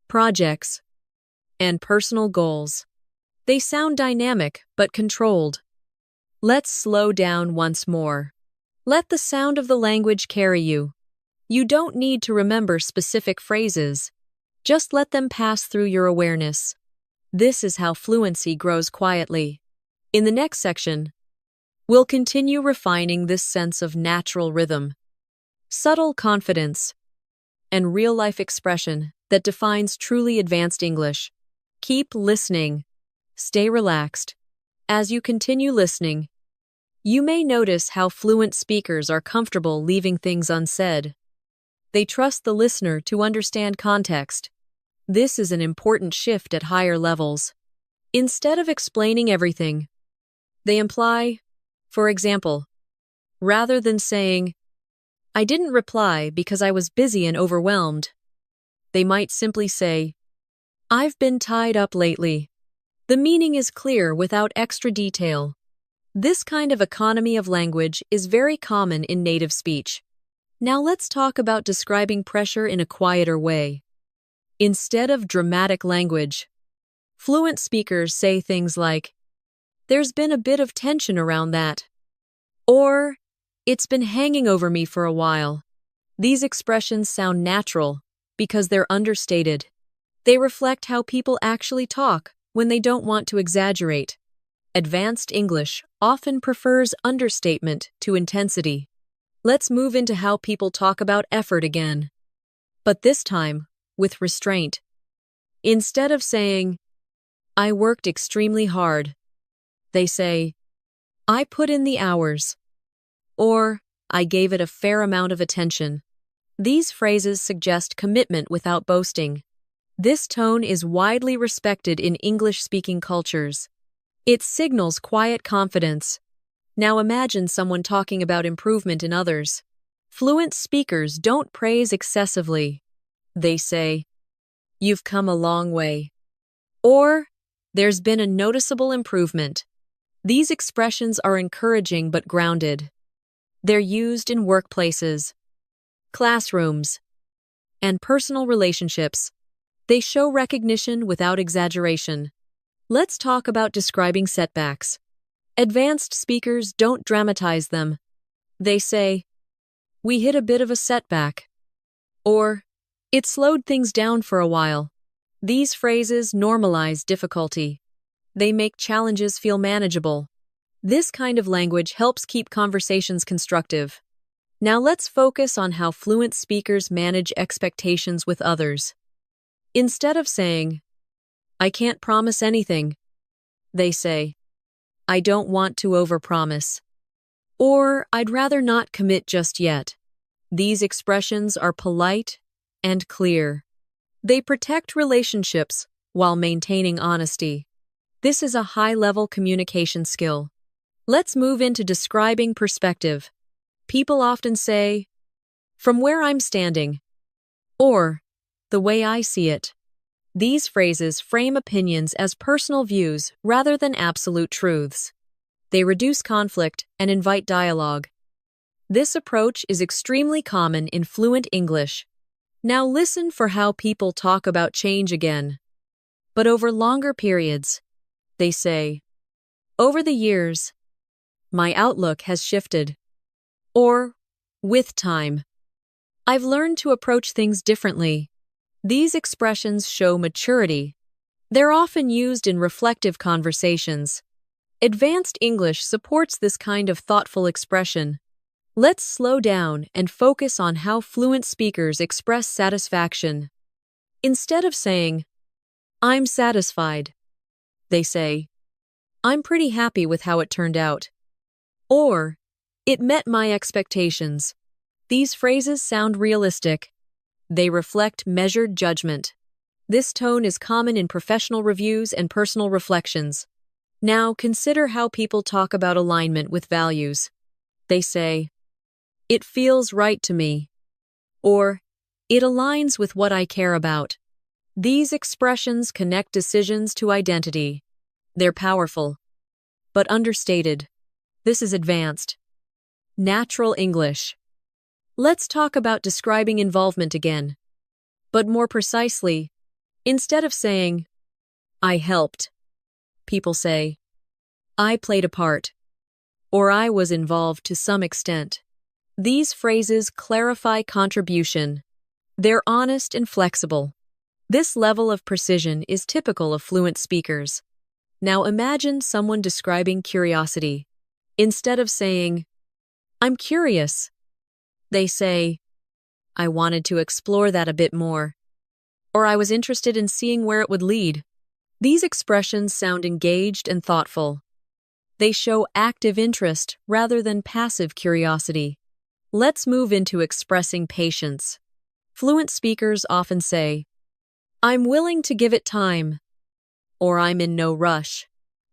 projects, and personal goals. They sound dynamic but controlled. Let's slow down once more. Let the sound of the language carry you. You don't need to remember specific phrases. Just let them pass through your awareness. This is how fluency grows quietly. In the next section, we'll continue refining this sense of natural rhythm, subtle confidence, and real-life expression that defines truly advanced English. Keep listening. Stay relaxed. As you continue listening, you may notice how fluent speakers are comfortable leaving things unsaid. They trust the listener to understand context. This is an important shift at higher levels. Instead of explaining everything, they imply, for example, rather than saying, "I didn't reply because I was busy and overwhelmed," They might simply say, "I've been tied up lately." The meaning is clear without extra detail. This kind of economy of language is very common in native speech. Now let's talk about describing pressure in a quieter way. Instead of dramatic language, fluent speakers say things like, "There's been a bit of tension around that," or "It's been hanging over me for a while." These expressions sound natural because they're understated. They reflect how people actually talk when they don't want to exaggerate. Advanced English often prefers understatement to intensity. Let's move into how people talk about effort again. But this time, with restraint. Instead of saying, "I worked extremely hard," they say, "I put in the hours," or "I gave it a fair amount of attention." These phrases suggest commitment without boasting. This tone is widely respected in English-speaking cultures. It signals quiet confidence. Now imagine someone talking about improvement in others. Fluent speakers don't praise excessively. They say, "You've come a long way," or "There's been a noticeable improvement." These expressions are encouraging but grounded. They're used in workplaces, classrooms, and personal relationships. They show recognition without exaggeration. Let's talk about describing setbacks. Advanced speakers don't dramatize them. They say, "We hit a bit of a setback," or "It slowed things down for a while." These phrases normalize difficulty. They make challenges feel manageable. This kind of language helps keep conversations constructive. Now let's focus on how fluent speakers manage expectations with others. Instead of saying, "I can't promise anything," they say, "I don't want to overpromise," or "I'd rather not commit just yet." These expressions are polite and clear. They protect relationships while maintaining honesty. This is a high-level communication skill. Let's move into describing perspective. People often say, "From where I'm standing," or "the way I see it." These phrases frame opinions as personal views rather than absolute truths. They reduce conflict and invite dialogue. This approach is extremely common in fluent English. Now listen for how people talk about change again. But over longer periods, they say, "Over the years, my outlook has shifted." Or, "With time, I've learned to approach things differently." These expressions show maturity. They're often used in reflective conversations. Advanced English supports this kind of thoughtful expression. Let's slow down and focus on how fluent speakers express satisfaction. Instead of saying, "I'm satisfied," they say, "I'm pretty happy with how it turned out," or "It met my expectations." These phrases sound realistic. They reflect measured judgment. This tone is common in professional reviews and personal reflections. Now consider how people talk about alignment with values. They say, "It feels right to me," or "It aligns with what I care about." These expressions connect decisions to identity. They're powerful, but understated. This is advanced, natural English. Let's talk about describing involvement again. But more precisely, instead of saying, "I helped," people say, "I played a part," or "I was involved to some extent." These phrases clarify contribution. They're honest and flexible. This level of precision is typical of fluent speakers. Now imagine someone describing curiosity. Instead of saying, "I'm curious," they say, "I wanted to explore that a bit more," or "I was interested in seeing where it would lead." These expressions sound engaged and thoughtful. They show active interest rather than passive curiosity. Let's move into expressing patience. Fluent speakers often say, "I'm willing to give it time," or "I'm in no rush."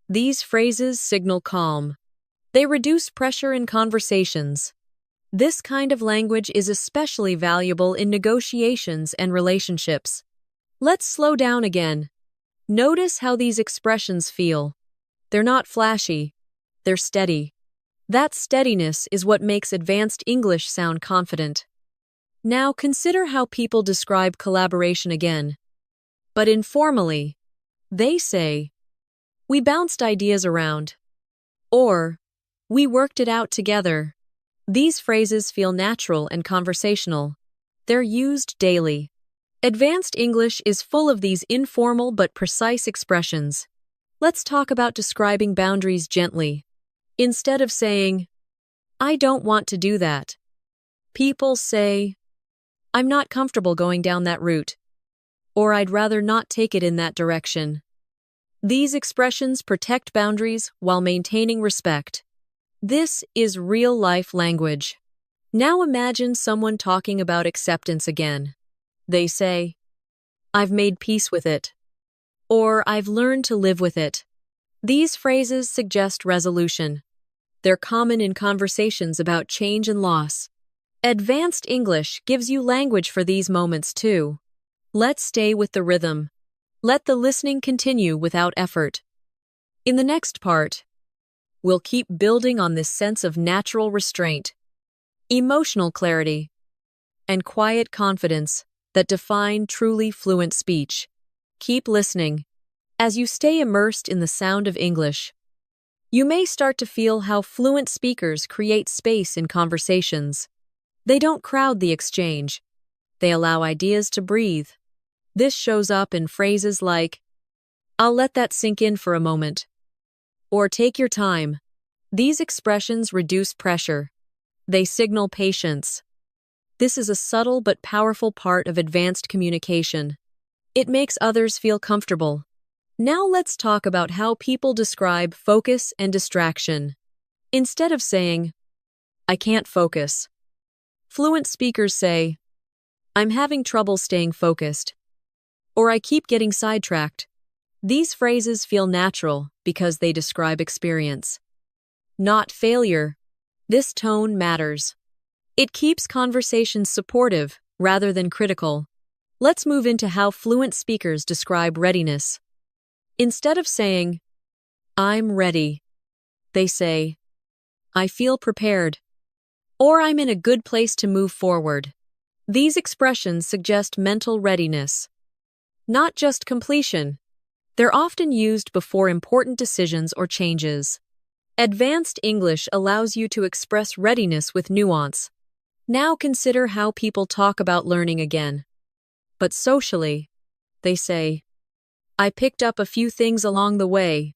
These phrases signal calm. They reduce pressure in conversations. This kind of language is especially valuable in negotiations and relationships. Let's slow down again. Notice how these expressions feel. They're not flashy, they're steady. That steadiness is what makes advanced English sound confident. Now consider how people describe collaboration again. But informally, they say, "We bounced ideas around," or "We worked it out together." These phrases feel natural and conversational. They're used daily. Advanced English is full of these informal but precise expressions. Let's talk about describing boundaries gently. Instead of saying, "I don't want to do that," people say, "I'm not comfortable going down that route," or "I'd rather not take it in that direction." These expressions protect boundaries while maintaining respect. This is real-life language. Now imagine someone talking about acceptance again. They say, "I've made peace with it," or "I've learned to live with it." These phrases suggest resolution. They're common in conversations about change and loss. Advanced English gives you language for these moments too. Let's stay with the rhythm. Let the listening continue without effort. In the next part, we'll keep building on this sense of natural restraint, emotional clarity, and quiet confidence that define truly fluent speech. Keep listening. As you stay immersed in the sound of English, you may start to feel how fluent speakers create space in conversations. They don't crowd the exchange. They allow ideas to breathe. This shows up in phrases like, "I'll let that sink in for a moment," or "Take your time." These expressions reduce pressure. They signal patience. This is a subtle but powerful part of advanced communication. It makes others feel comfortable. Now let's talk about how people describe focus and distraction. Instead of saying, "I can't focus," fluent speakers say, "I'm having trouble staying focused," or "I keep getting sidetracked." These phrases feel natural because they describe experience, not failure. This tone matters. It keeps conversations supportive rather than critical. Let's move into how fluent speakers describe readiness. Instead of saying, "I'm ready," they say, "I feel prepared," or "I'm in a good place to move forward." These expressions suggest mental readiness, not just completion. They're often used before important decisions or changes. Advanced English allows you to express readiness with nuance. Now consider how people talk about learning again. But socially, they say, "I picked up a few things along the way,"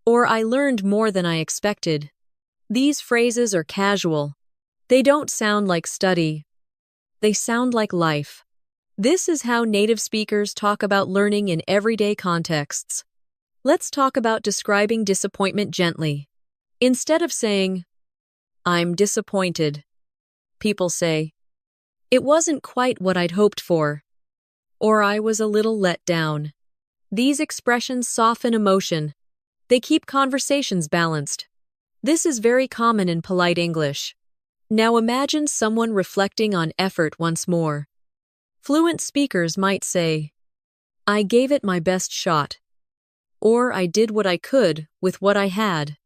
or "I learned more than I expected." These phrases are casual. They don't sound like study. They sound like life. This is how native speakers talk about learning in everyday contexts. Let's talk about describing disappointment gently. Instead of saying, "I'm disappointed," people say, "It wasn't quite what I'd hoped for," or "I was a little let down." These expressions soften emotion. They keep conversations balanced. This is very common in polite English. Now imagine someone reflecting on effort once more. Fluent speakers might say, "I gave it my best shot," or "I did what I could with what I had."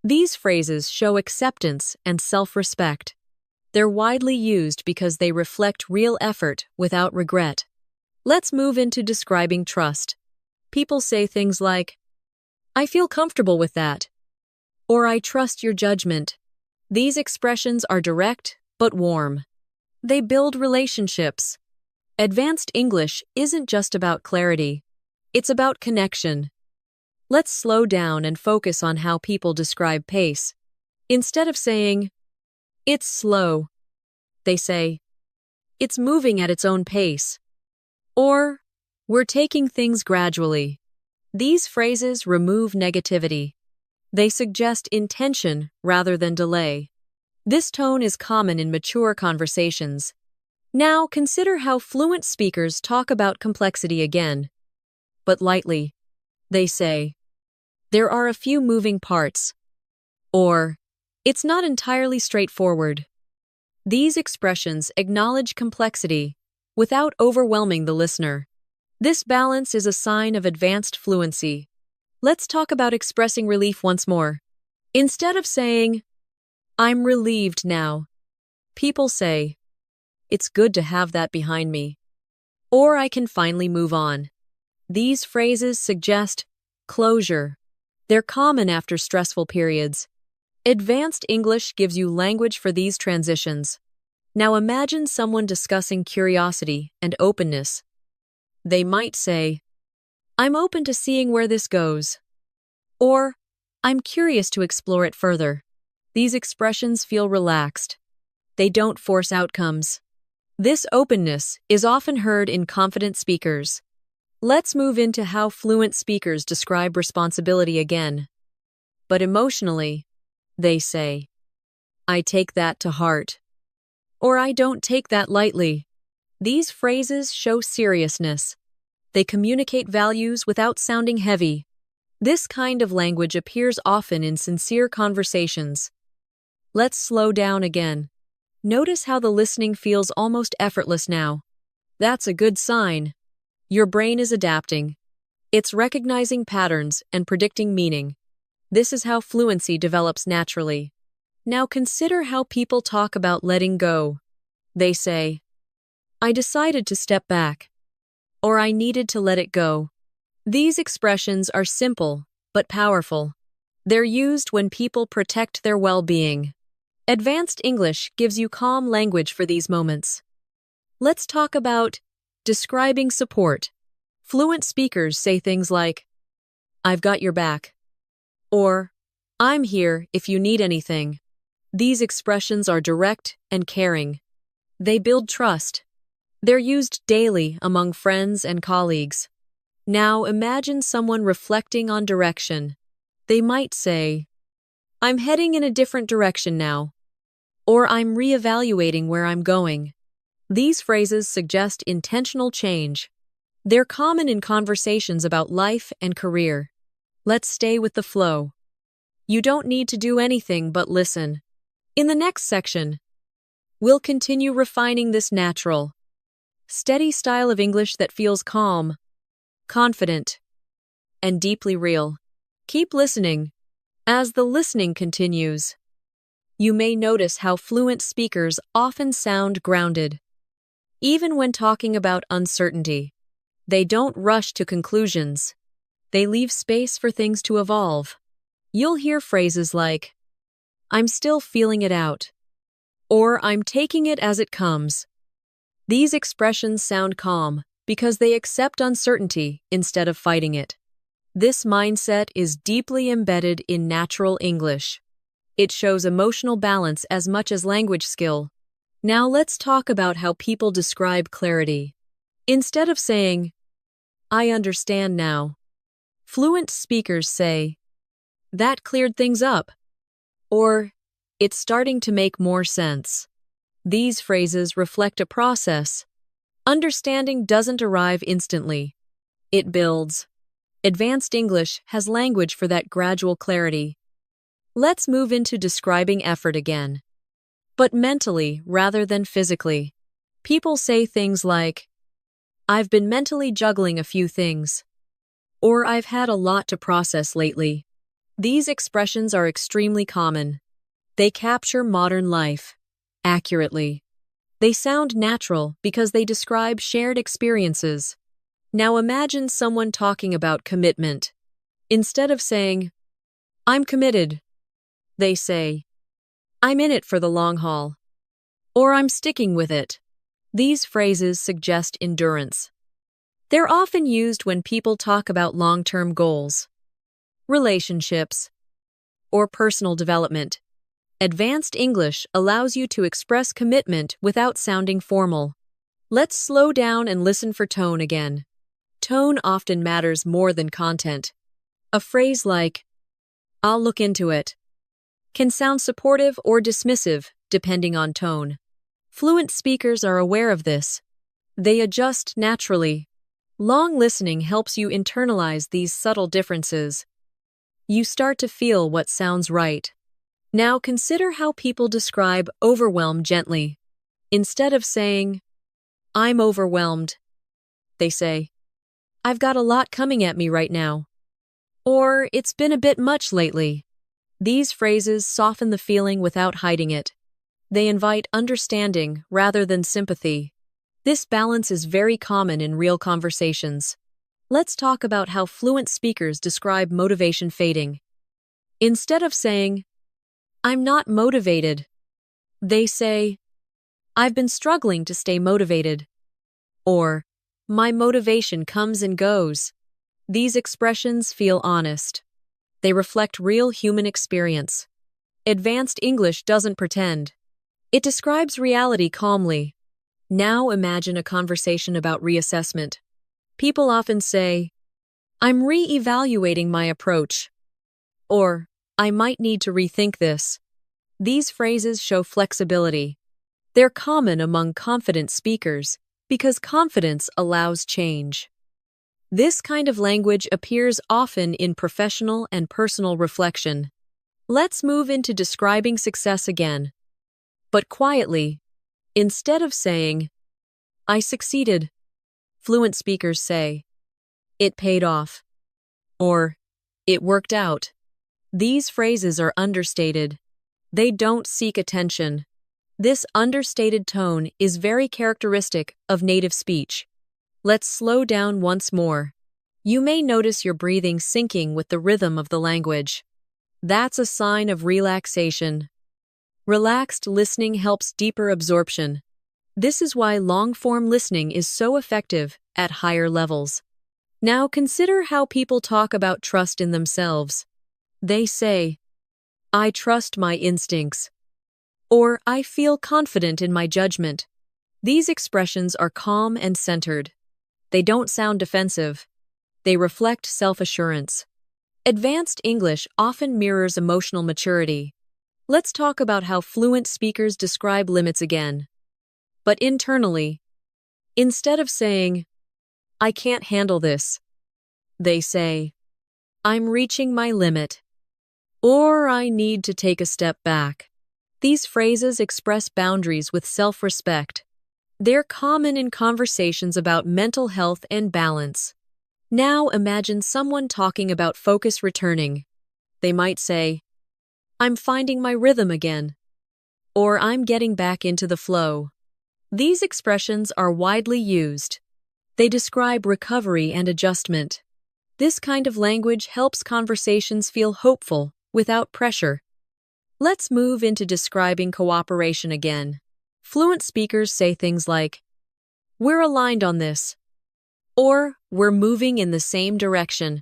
These phrases show acceptance and self-respect. They're widely used because they reflect real effort without regret. Let's move into describing trust. People say things like, "I feel comfortable with that," or "I trust your judgment." These expressions are direct but warm. They build relationships. Advanced English isn't just about clarity. It's about connection. Let's slow down and focus on how people describe pace. Instead of saying, "It's slow," they say, "It's moving at its own pace," or "We're taking things gradually." These phrases remove negativity. They suggest intention rather than delay. This tone is common in mature conversations. Now consider how fluent speakers talk about complexity again. But lightly. They say, "There are a few moving parts," or "It's not entirely straightforward." These expressions acknowledge complexity without overwhelming the listener. This balance is a sign of advanced fluency. Let's talk about expressing relief once more. Instead of saying, "I'm relieved now," people say, "It's good to have that behind me," or "I can finally move on." These phrases suggest closure. They're common after stressful periods. Advanced English gives you language for these transitions. Now imagine someone discussing curiosity and openness. They might say, "I'm open to seeing where this goes," or "I'm curious to explore it further." These expressions feel relaxed. They don't force outcomes. This openness is often heard in confident speakers. Let's move into how fluent speakers describe responsibility again. But emotionally, they say, "I take that to heart," or "I don't take that lightly." These phrases show seriousness. They communicate values without sounding heavy. This kind of language appears often in sincere conversations. Let's slow down again. Notice how the listening feels almost effortless now. That's a good sign. Your brain is adapting. It's recognizing patterns and predicting meaning. This is how fluency develops naturally. Now consider how people talk about letting go. They say, "I decided to step back," or "I needed to let it go." These expressions are simple but powerful. They're used when people protect their well-being. Advanced English gives you calm language for these moments. Let's talk about describing support. Fluent speakers say things like, "I've got your back," or "I'm here if you need anything." These expressions are direct and caring. They build trust. They're used daily among friends and colleagues. Now imagine someone reflecting on direction. They might say, "I'm heading in a different direction now," or "I'm reevaluating where I'm going." These phrases suggest intentional change. They're common in conversations about life and career. Let's stay with the flow. You don't need to do anything but listen. In the next section, we'll continue refining this natural, steady style of English that feels calm, confident, and deeply real. Keep listening. As the listening continues, you may notice how fluent speakers often sound grounded. Even when talking about uncertainty, they don't rush to conclusions. They leave space for things to evolve. You'll hear phrases like, "I'm still feeling it out," or "I'm taking it as it comes." These expressions sound calm because they accept uncertainty instead of fighting it. This mindset is deeply embedded in natural English. It shows emotional balance as much as language skill. Now let's talk about how people describe clarity. Instead of saying, "I understand now," fluent speakers say, "That cleared things up," or "It's starting to make more sense." These phrases reflect a process. Understanding doesn't arrive instantly. It builds. Advanced English has language for that gradual clarity. Let's move into describing effort again, but mentally rather than physically. People say things like, "I've been mentally juggling a few things," or "I've had a lot to process lately." These expressions are extremely common. They capture modern life accurately. They sound natural because they describe shared experiences. Now imagine someone talking about commitment. Instead of saying, "I'm committed," they say, "I'm in it for the long haul," or "I'm sticking with it." These phrases suggest endurance. They're often used when people talk about long-term goals, relationships, or personal development. Advanced English allows you to express commitment without sounding formal. Let's slow down and listen for tone again. Tone often matters more than content. A phrase like, "I'll look into it," can sound supportive or dismissive depending on tone. Fluent speakers are aware of this. They adjust naturally. Long listening helps you internalize these subtle differences. You start to feel what sounds right. Now consider how people describe overwhelm gently. Instead of saying, I'm overwhelmed, they say, I've got a lot coming at me right now. Or, it's been a bit much lately. These phrases soften the feeling without hiding it. They invite understanding rather than sympathy. This balance is very common in real conversations. Let's talk about how fluent speakers describe motivation fading. Instead of saying, I'm not motivated, they say, I've been struggling to stay motivated. Or, my motivation comes and goes. These expressions feel honest. They reflect real human experience. Advanced English doesn't pretend. It describes reality calmly. Now imagine a conversation about reassessment. People often say, I'm re-evaluating my approach. Or, I might need to rethink this. These phrases show flexibility. They're common among confident speakers because confidence allows change. This kind of language appears often in professional and personal reflection. Let's move into describing success again. But quietly, instead of saying, I succeeded, fluent speakers say, it paid off, or it worked out. These phrases are understated. They don't seek attention. This understated tone is very characteristic of native speech. Let's slow down once more. You may notice your breathing syncing with the rhythm of the language. That's a sign of relaxation. Relaxed listening helps deeper absorption. This is why long-form listening is so effective at higher levels. Now consider how people talk about trust in themselves. They say, I trust my instincts. Or I feel confident in my judgment. These expressions are calm and centered. They don't sound defensive. They reflect self-assurance. Advanced English often mirrors emotional maturity. Let's talk about how fluent speakers describe limits again. But internally, instead of saying, I can't handle this, they say, I'm reaching my limit. Or I need to take a step back. These phrases express boundaries with self-respect. They're common in conversations about mental health and balance. Now imagine someone talking about focus returning. They might say, I'm finding my rhythm again. Or I'm getting back into the flow. These expressions are widely used. They describe recovery and adjustment. This kind of language helps conversations feel hopeful without pressure. Let's move into describing cooperation again. Fluent speakers say things like, we're aligned on this, or we're moving in the same direction.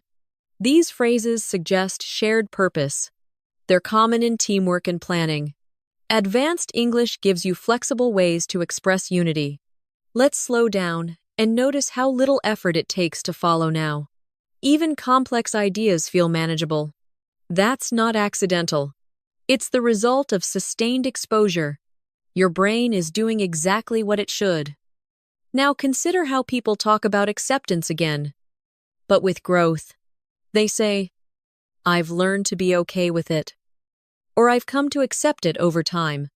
These phrases suggest shared purpose. They're common in teamwork and planning. Advanced English gives you flexible ways to express unity. Let's slow down and notice how little effort it takes to follow now. Even complex ideas feel manageable. That's not accidental. It's the result of sustained exposure. Your brain is doing exactly what it should. Now consider how people talk about acceptance again. But with growth. They say, I've learned to be okay with it. Or I've come to accept it over time.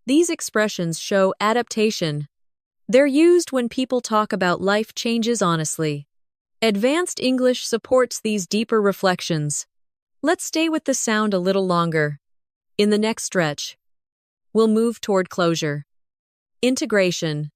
These expressions show adaptation. They're used when people talk about life changes honestly. Advanced English supports these deeper reflections. Let's stay with the sound a little longer. In the next stretch, we'll move toward closure. Integration.